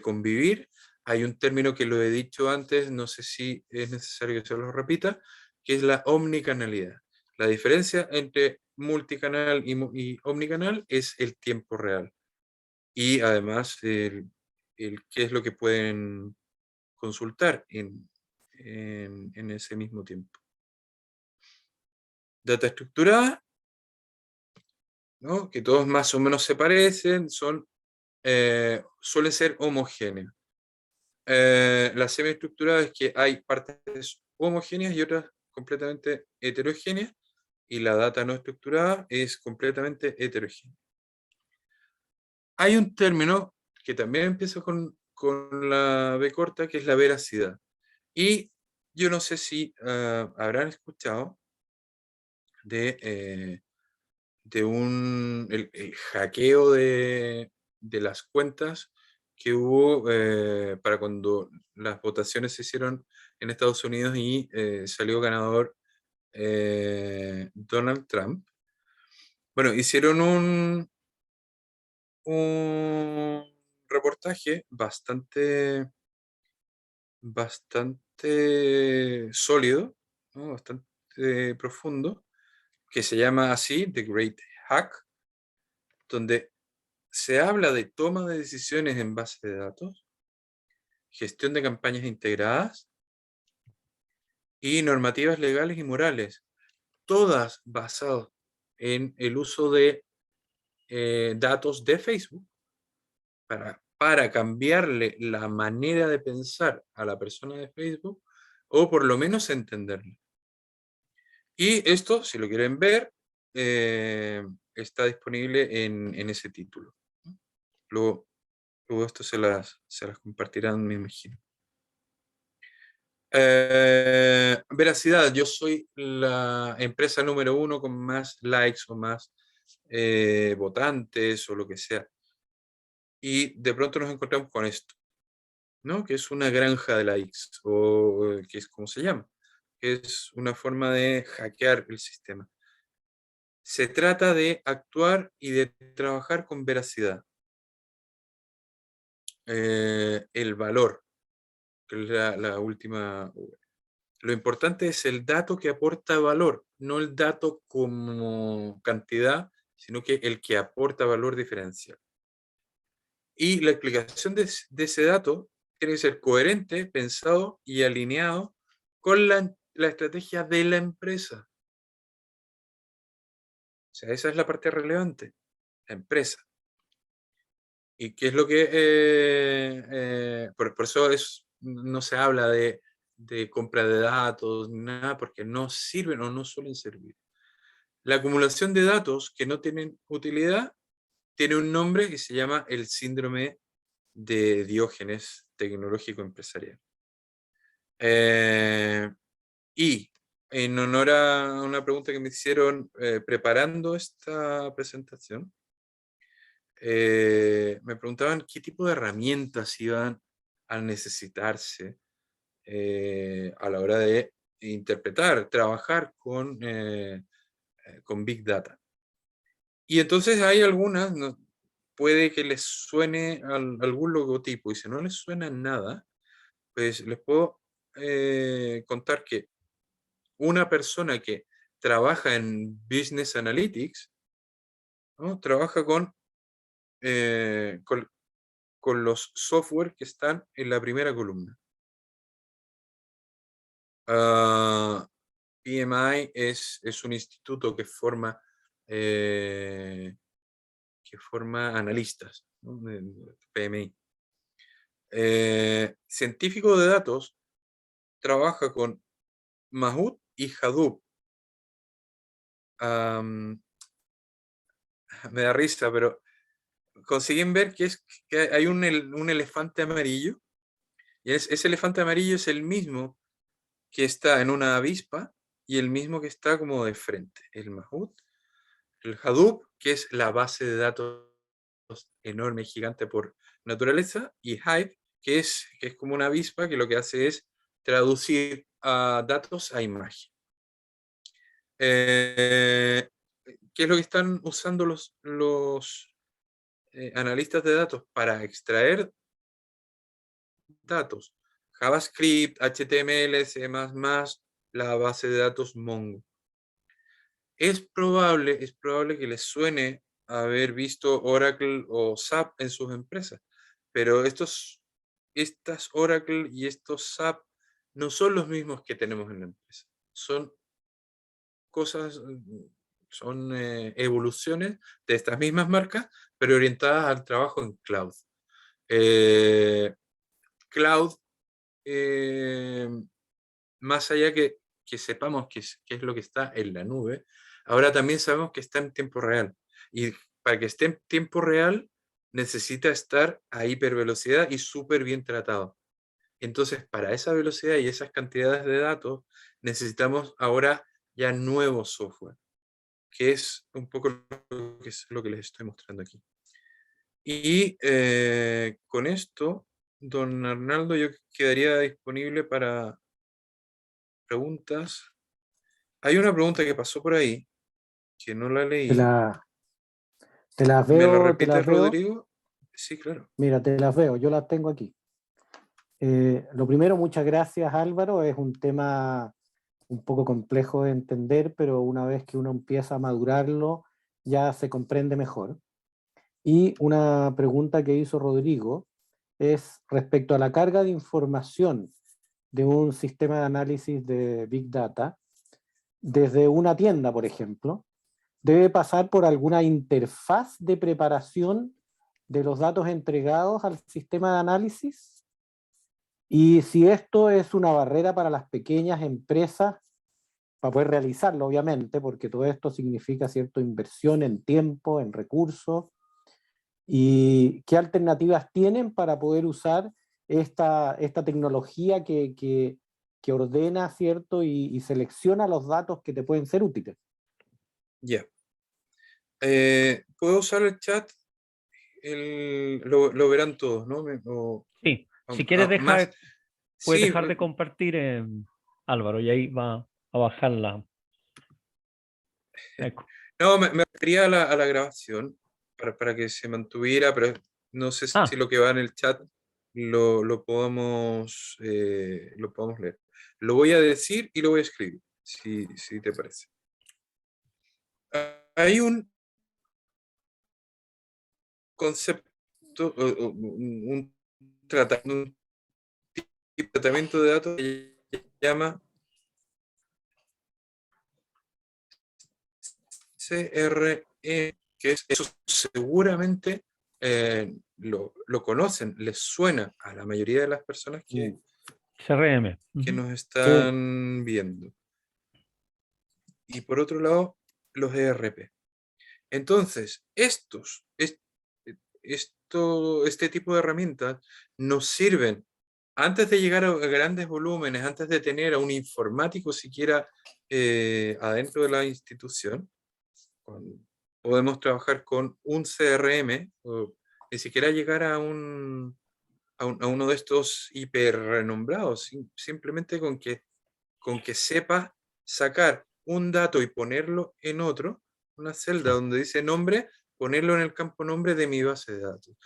convivir. Hay un término que lo he dicho antes, no sé si es necesario que se lo repita, que es la omnicanalidad. La diferencia entre multicanal y omnicanal es el tiempo real. Y además, qué es lo que pueden consultar en ese mismo tiempo. Data estructurada, ¿no? Que todos más o menos se parecen, suelen ser homogéneos. La semiestructurada es que hay partes homogéneas y otras completamente heterogéneas, y la data no estructurada es completamente heterogénea. Hay un término que también empieza con la B corta, que es la veracidad. Y yo no sé si habrán escuchado de el hackeo de las cuentas que hubo para cuando las votaciones se hicieron en Estados Unidos y salió ganador Donald Trump. Bueno, hicieron un reportaje bastante sólido, ¿no? Bastante profundo, que se llama así, The Great Hack, donde se habla de toma de decisiones en base de datos, gestión de campañas integradas y normativas legales y morales, todas basadas en el uso de datos de Facebook para cambiarle la manera de pensar a la persona de Facebook, o por lo menos entenderla. Y esto, si lo quieren ver, está disponible en ese título. Luego esto se las compartirán, me imagino. Veracidad, yo soy la empresa número 1 con más likes o más votantes o lo que sea. Y de pronto nos encontramos con esto, ¿no? Que es una granja de likes, o que es como se llama, que es una forma de hackear el sistema. Se trata de actuar y de trabajar con veracidad. El valor, que es la última. Lo importante es el dato que aporta valor, no el dato como cantidad, sino que el que aporta valor diferencial. Y la explicación de ese dato tiene que ser coherente, pensado y alineado con la estrategia de la empresa. O sea, esa es la parte relevante, la empresa. ¿Y qué es lo que... por eso no se habla de compra de datos, ni nada, porque no sirven o no suelen servir. La acumulación de datos que no tienen utilidad tiene un nombre que se llama el síndrome de Diógenes tecnológico empresarial. Y en honor a una pregunta que me hicieron preparando esta presentación, me preguntaban qué tipo de herramientas iban a necesitarse a la hora de interpretar, trabajar con Big Data. Y entonces hay algunas, puede que les suene algún logotipo, y si no les suena nada, pues les puedo contar que una persona que trabaja en Business Analytics, ¿no? Trabaja con los software que están en la primera columna. PMI es un instituto que forma analistas, ¿no? PMI. Científico de datos trabaja con Mahout y Hadoop. Me da risa, pero consiguen ver que hay un elefante amarillo, y ese elefante amarillo es el mismo que está en una avispa y el mismo que está como de frente, el Mahout. El Hadoop, que es la base de datos enorme y gigante por naturaleza, y Hive, que es como una avispa que lo que hace es traducir datos a imagen. ¿Qué es lo que están usando los analistas de datos para extraer datos? JavaScript, HTML, C++, la base de datos Mongo. Es probable que les suene haber visto Oracle o SAP en sus empresas, pero estas Oracle y estos SAP no son los mismos que tenemos en la empresa. Son cosas, son evoluciones de estas mismas marcas, pero orientadas al trabajo en cloud. Cloud, más allá que sepamos qué es lo que está en la nube, ahora también sabemos que está en tiempo real. Y para que esté en tiempo real, necesita estar a hipervelocidad y súper bien tratado. Entonces, para esa velocidad y esas cantidades de datos, necesitamos ahora ya nuevo software, que es un poco lo que les estoy mostrando aquí. Y con esto, don Arnaldo, yo quedaría disponible para preguntas. Hay una pregunta que pasó por ahí, que no la leí. Te las ¿Me la veo, repite, Rodrigo? Sí, claro. Mira, te las veo, yo las tengo aquí. Lo primero, muchas gracias, Álvaro. Es un tema un poco complejo de entender, pero una vez que uno empieza a madurarlo, ya se comprende mejor. Y una pregunta que hizo Rodrigo es respecto a la carga de información de un sistema de análisis de Big Data, desde una tienda, por ejemplo, debe pasar por alguna interfaz de preparación de los datos entregados al sistema de análisis. Y si esto es una barrera para las pequeñas empresas para poder realizarlo, obviamente, porque todo esto significa cierta inversión en tiempo, en recursos, y qué alternativas tienen para poder usar esta tecnología que ordena, ¿cierto? Y selecciona los datos que te pueden ser útiles. Ya. ¿Puedo usar el chat? Lo verán todos, ¿no? Sí, si quieres puedes sí, dejar de compartir, Álvaro, y ahí va a bajar la... No, me refería a la grabación para que se mantuviera, pero no sé si lo que va en el chat lo podemos leer. Lo voy a decir y lo voy a escribir, si te parece. Hay un concepto, un tratamiento de datos que se llama CRM, que eso seguramente lo conocen, les suena a la mayoría de las personas que CRM. nos están viendo. Y por otro lado, los ERP. Entonces, este tipo de herramientas nos sirven antes de llegar a grandes volúmenes, antes de tener a un informático siquiera adentro de la institución. Podemos trabajar con un CRM, o ni siquiera llegar a uno de estos hiper renombrados, simplemente con que sepa sacar un dato y ponerlo en otro, una celda donde dice nombre, ponerlo en el campo nombre de mi base de datos.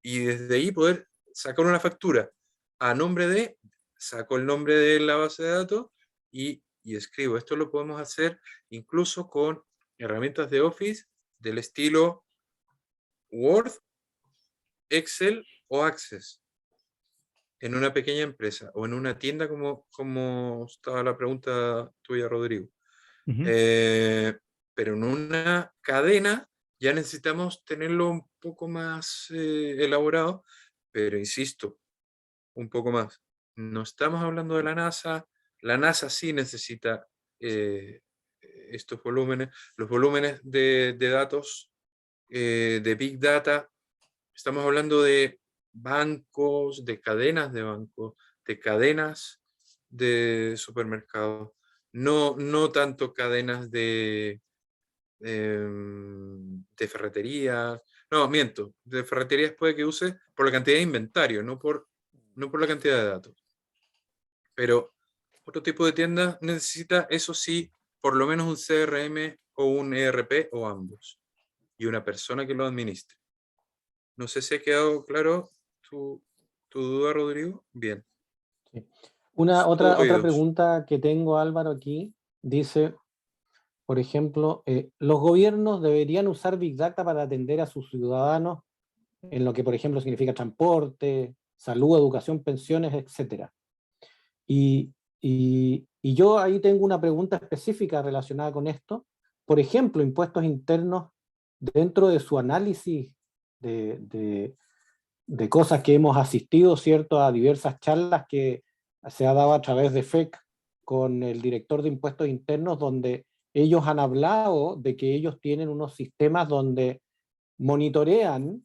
Y desde ahí poder sacar una factura a nombre de, saco el nombre de la base de datos y escribo. Esto lo podemos hacer incluso con herramientas de Office del estilo Word, Excel o Access. en una pequeña empresa o en una tienda, como estaba la pregunta tuya, Rodrigo. Ujú. Pero en una cadena ya necesitamos tenerlo un poco más elaborado, pero insisto, un poco más. No estamos hablando de la NASA. La NASA sí necesita estos volúmenes, los volúmenes de datos de Big Data. Estamos hablando de bancos, de cadenas de bancos, de cadenas de supermercados, no tanto cadenas de ferreterías. No, miento, de ferreterías puede que use por la cantidad de inventario, no por la cantidad de datos. Pero otro tipo de tienda necesita, eso sí, por lo menos un CRM o un ERP o ambos, y una persona que lo administre. No sé si ha quedado claro tu duda, Rodrigo. Bien. Sí. Otra Oídos. pregunta que tengo, Álvaro, aquí, dice, por ejemplo, los gobiernos deberían usar Big Data para atender a sus ciudadanos en lo que, por ejemplo, significa transporte, salud, educación, pensiones, etcétera. Y yo ahí tengo una pregunta específica relacionada con esto. Por ejemplo, impuestos internos, dentro de su análisis de, de, de cosas que hemos asistido, ¿cierto?, a diversas charlas que se ha dado a través de FEC con el director de impuestos internos, donde ellos han hablado de que ellos tienen unos sistemas donde monitorean,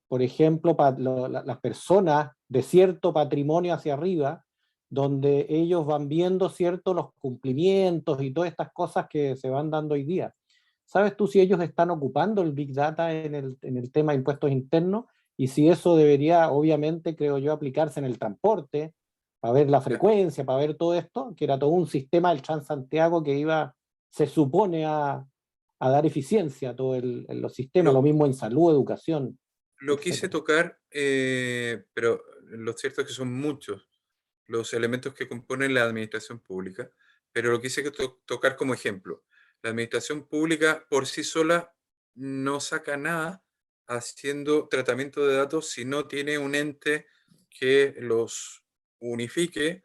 por ejemplo, las personas de cierto patrimonio hacia arriba, donde ellos van viendo, cierto, los cumplimientos y todas estas cosas que se van dando hoy día. ¿Sabes tú si ellos están ocupando el Big Data en el tema de impuestos internos? Y si eso debería, obviamente, creo yo, aplicarse en el transporte, para ver la Ya. frecuencia, para ver todo esto, que era todo un sistema del Transantiago que iba, se supone, a dar eficiencia a todos los sistemas, lo Lo, mismo en salud, educación, lo quise etcétera. tocar, pero lo cierto es que son muchos los elementos que componen la administración pública, pero lo quise tocar como ejemplo. La administración pública por sí sola no saca nada haciendo tratamiento de datos si no tiene un ente que los unifique,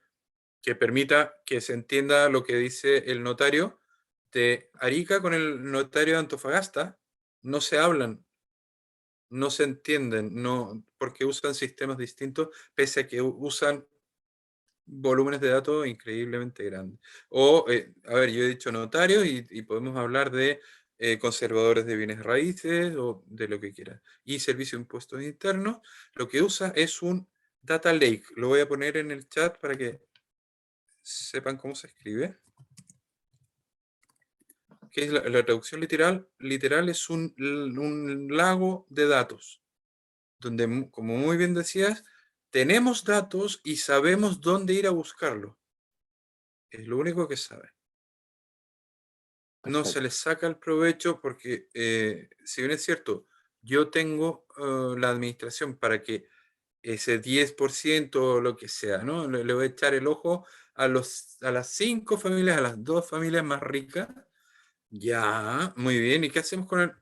que permita que se entienda lo que dice el notario de Arica con el notario de Antofagasta. No se hablan, no se entienden, no, porque usan sistemas distintos, pese a que usan volúmenes de datos increíblemente grandes. O, a ver, yo he dicho notario y podemos hablar de conservadores de bienes raíces o de lo que quieras. Y servicio de impuestos internos, lo que usa es un data lake. Lo voy a poner en el chat para que sepan cómo se escribe. Que es la traducción literal es un lago de datos, donde, como muy bien decías, tenemos datos y sabemos dónde ir a buscarlo. Es lo único que sabe. No se Perfecto. les saca el provecho porque, si bien es cierto, yo tengo la administración para que ese 10% o lo que sea, ¿no? Le voy a echar el ojo a las 5 familias, a las 2 familias más ricas. Ya, muy bien. ¿Y qué hacemos con el?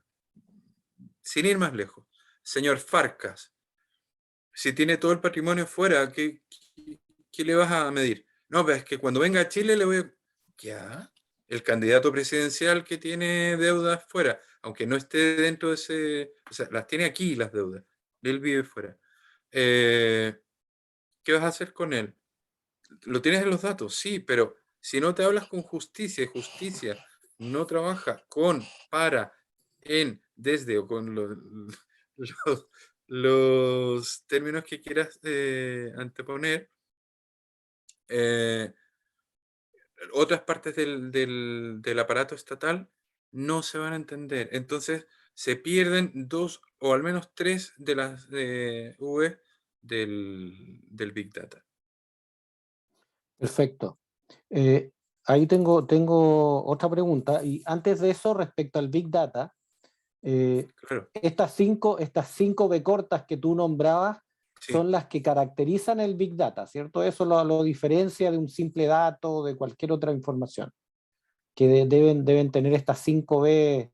Sin ir más lejos. Señor Farcas, si tiene todo el patrimonio fuera, ¿qué le vas a medir? No, pero es que cuando venga a Chile le voy a... Ya, el candidato presidencial que tiene deudas fuera, aunque no esté dentro de ese... O sea, las tiene aquí las deudas. Él vive fuera. ¿Qué vas a hacer con él? ¿Lo tienes en los datos? Sí, pero si no te hablas con justicia y justicia no trabaja con, para, en, desde o con los términos que quieras anteponer, eh, otras partes del aparato estatal no se van a entender. Entonces se pierden dos o al menos tres de las V del Big Data. Perfecto. Eh, ahí tengo otra pregunta. Y antes de eso, respecto al Big Data, Claro, estas cinco B cortas que tú nombrabas sí. son las que caracterizan el Big Data, ¿cierto? Eso lo diferencia de un simple dato o de cualquier otra información, que deben tener estas cinco B,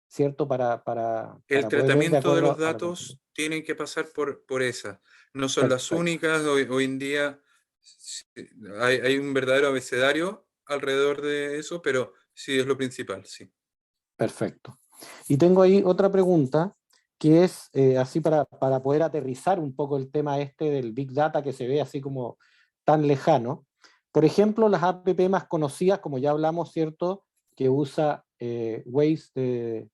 ¿cierto? El Para poder ver de tratamiento de los acuerdo a lo que datos entiendo. tiene que pasar por esa. no son las Perfecto. únicas. Hoy en día hay un verdadero abecedario alrededor de eso, pero sí es lo principal, sí. Perfecto. Y tengo ahí otra pregunta que es así para poder aterrizar un poco el tema este del Big Data que se ve así como tan lejano. Por ejemplo, las app más conocidas, como ya hablamos, ¿cierto? Que usa Waze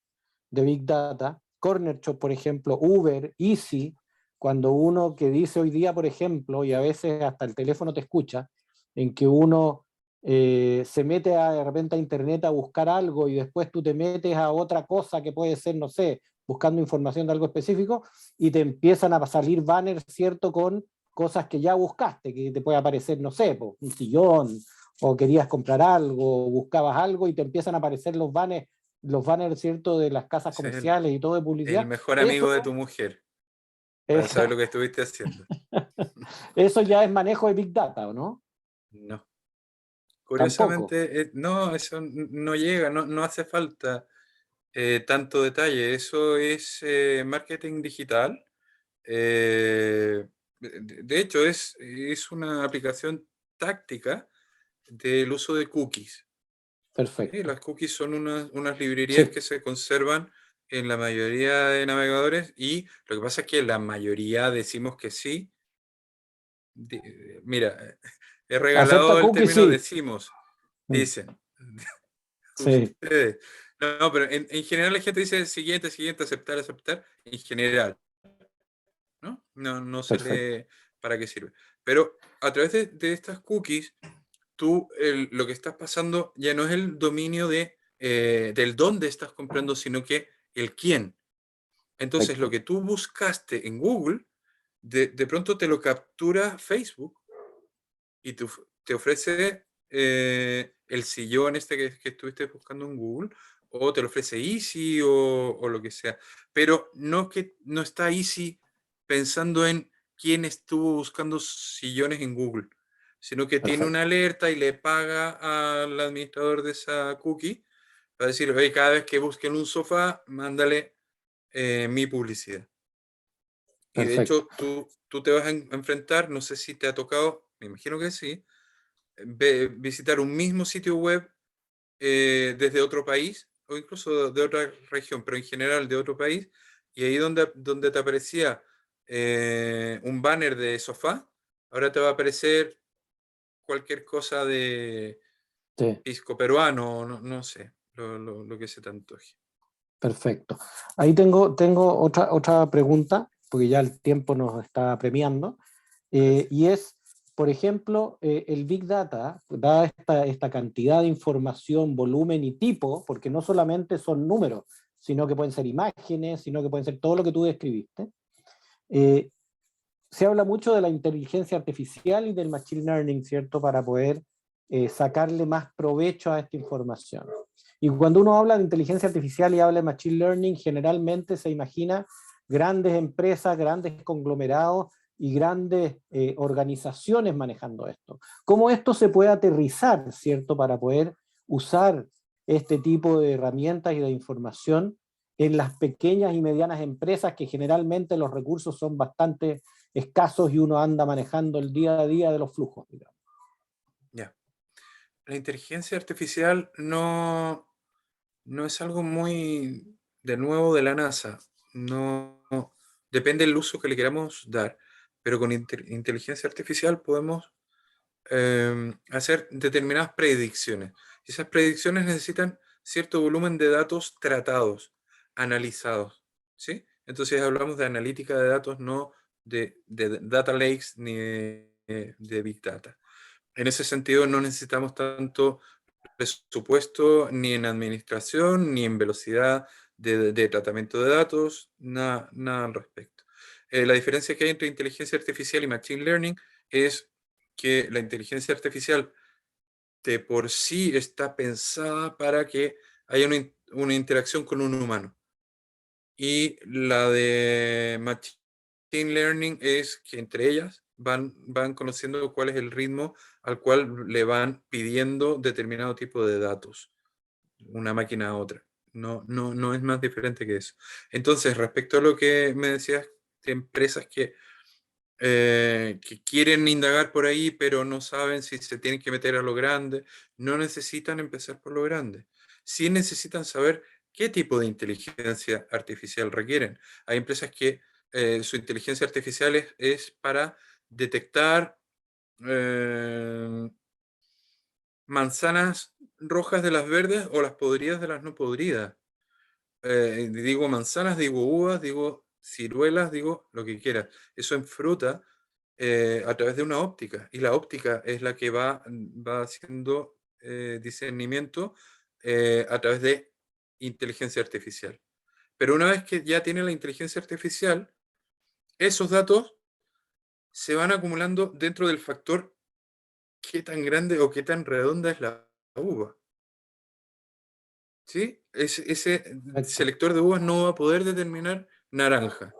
de Big Data, Corner Shop, por ejemplo, Uber, Easy, cuando uno que dice hoy día, por ejemplo, y a veces hasta el teléfono te escucha, en que uno se mete de repente a internet a buscar algo y después tú te metes a otra cosa que puede ser, no sé, buscando información de algo específico y te empiezan a salir banners, ¿cierto? Con cosas que ya buscaste, que te puede aparecer, no sé, un sillón, o querías comprar algo, o buscabas algo y te empiezan a aparecer los banners, ¿cierto? De las casas Es comerciales y todo de el publicidad. mejor Eso, amigo de tu mujer, para es, saber lo que estuviste haciendo. eso ya es manejo de Big Data, ¿o no? No. Tampoco. Curiosamente, no, eso no llega, no hace falta tanto detalle. Eso es marketing digital. De hecho, es una aplicación táctica del uso de cookies. ¿Sí? Perfecto. Las cookies son unas librerías Sí, que se conservan en la mayoría de navegadores y lo que pasa es que la mayoría decimos que sí. Mira, he acepta regalado el cookies, término sí. decimos, Mm, dicen. sí, Ustedes. No, pero en general la gente dice siguiente, siguiente, aceptar, aceptar, en general, ¿no? No se perfecto. lee para qué sirve. Pero a través de estas cookies, lo que estás pasando ya no es el dominio del dónde estás comprando, sino que el quién. Entonces, lo Perfecto. que tú buscaste en Google, de pronto te lo captura Facebook y te ofrece el sillón este que estuviste buscando en Google, o te lo ofrece Easy o lo que sea. Pero no está Easy pensando en quién estuvo buscando sillones en Google, sino que tiene una Perfecto. alerta y le paga al administrador de esa cookie para decir, oye, cada vez que busquen un sofá, mándale mi publicidad. Y de Perfecto. hecho, tú te vas a enfrentar, no sé si te ha tocado, me imagino que sí, visitar un mismo sitio web desde otro país o incluso de otra región, pero en general de otro país, y ahí donde te aparecía un banner de sofá, ahora te va a aparecer cualquier cosa de Sí, pisco peruano, no sé, lo que se te antoje. perfecto. Ahí tengo otra pregunta, porque ya el tiempo nos está premiando, Parece. y es, por ejemplo, el Big Data, da esta cantidad de información, volumen y tipo, porque no solamente son números, sino que pueden ser imágenes, sino que pueden ser todo lo que tú describiste. Eh, Se habla mucho de la inteligencia artificial y del machine learning, ¿cierto? Para poder sacarle más provecho a esta información. Y cuando uno habla de inteligencia artificial y habla de machine learning, generalmente se imagina grandes empresas, grandes conglomerados y grandes organizaciones manejando esto. ¿Cómo esto se puede aterrizar, ¿cierto? Para poder usar este tipo de herramientas y de información en las pequeñas y medianas empresas que generalmente los recursos son bastante escasos y uno anda manejando el día a día de los flujos, digamos. Ya. La inteligencia artificial no es algo muy de nuevo de la NASA. No depende del uso que le queramos dar, pero con inteligencia artificial podemos hacer determinadas predicciones. Y esas predicciones necesitan cierto volumen de datos tratados, analizados, ¿sí? Entonces hablamos de analítica de datos, no de data lakes ni de big data. En ese sentido no necesitamos tanto presupuesto ni en administración, ni en velocidad de tratamiento de datos, nada al respecto. La diferencia que hay entre inteligencia artificial y machine learning es que la inteligencia artificial de por sí está pensada para que haya una interacción con un humano. Y la de machine learning es que entre ellas van conociendo cuál es el ritmo al cual le van pidiendo determinado tipo de datos, una máquina a otra. No es más diferente que eso. Entonces, respecto a lo que me decías de empresas que que quieren indagar por ahí, pero no saben si se tienen que meter a lo grande. No necesitan empezar por lo grande. Sí necesitan saber qué tipo de inteligencia artificial requieren. Hay empresas que su inteligencia artificial es para detectar manzanas rojas de las verdes o las podridas de las no podridas. Digo manzanas, digo uvas, digo ciruelas, digo lo que quieras. Eso en fruta a través de una óptica. Y la óptica es la que va haciendo discernimiento a través de inteligencia artificial. Pero una vez que ya tiene la inteligencia artificial, esos datos se van acumulando dentro del factor qué tan grande o qué tan redonda es la uva. ¿Sí? Ese Perfecto. selector de uvas no va a poder determinar naranja.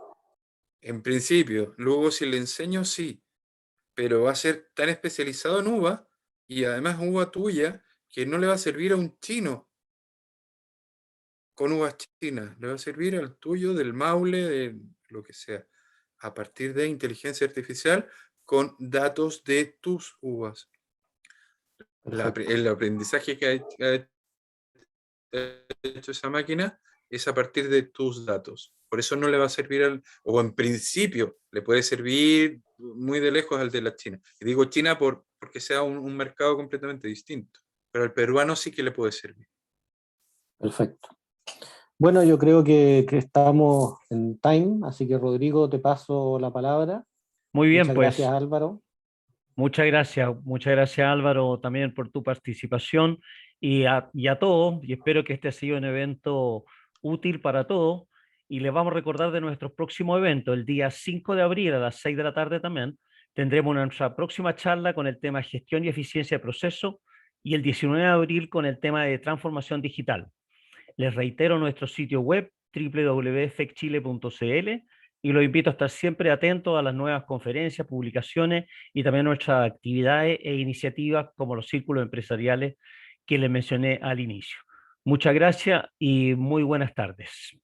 En principio, luego si le enseño, sí, pero va a ser tan especializado en uva y además uva tuya que no le va a servir a un chino con uvas chinas, le va a servir al tuyo del Maule, de lo que sea, a partir de inteligencia artificial con datos de tus uvas. Perfecto. El aprendizaje que ha hecho esa máquina es a partir de tus datos. Por eso no le va a servir o en principio le puede servir muy de lejos al de la China. Y digo China porque sea un mercado completamente distinto, pero al peruano sí que le puede servir. Perfecto. Bueno, yo creo que estamos en time, así que Rodrigo, te paso la palabra. Muy bien, Muchas gracias, pues. Álvaro. Muchas gracias Álvaro también por tu participación y a todos, y espero que este ha sido un evento útil para todos, y les vamos a recordar de nuestro próximo evento, el día 5 de abril a las 6 de la tarde también, tendremos nuestra próxima charla con el tema gestión y eficiencia de proceso, y el 19 de abril con el tema de transformación digital. Les reitero nuestro sitio web www.fecchile.cl y los invito a estar siempre atentos a las nuevas conferencias, publicaciones y también nuestras actividades e iniciativas como los círculos empresariales que les mencioné al inicio. Muchas gracias y muy buenas tardes.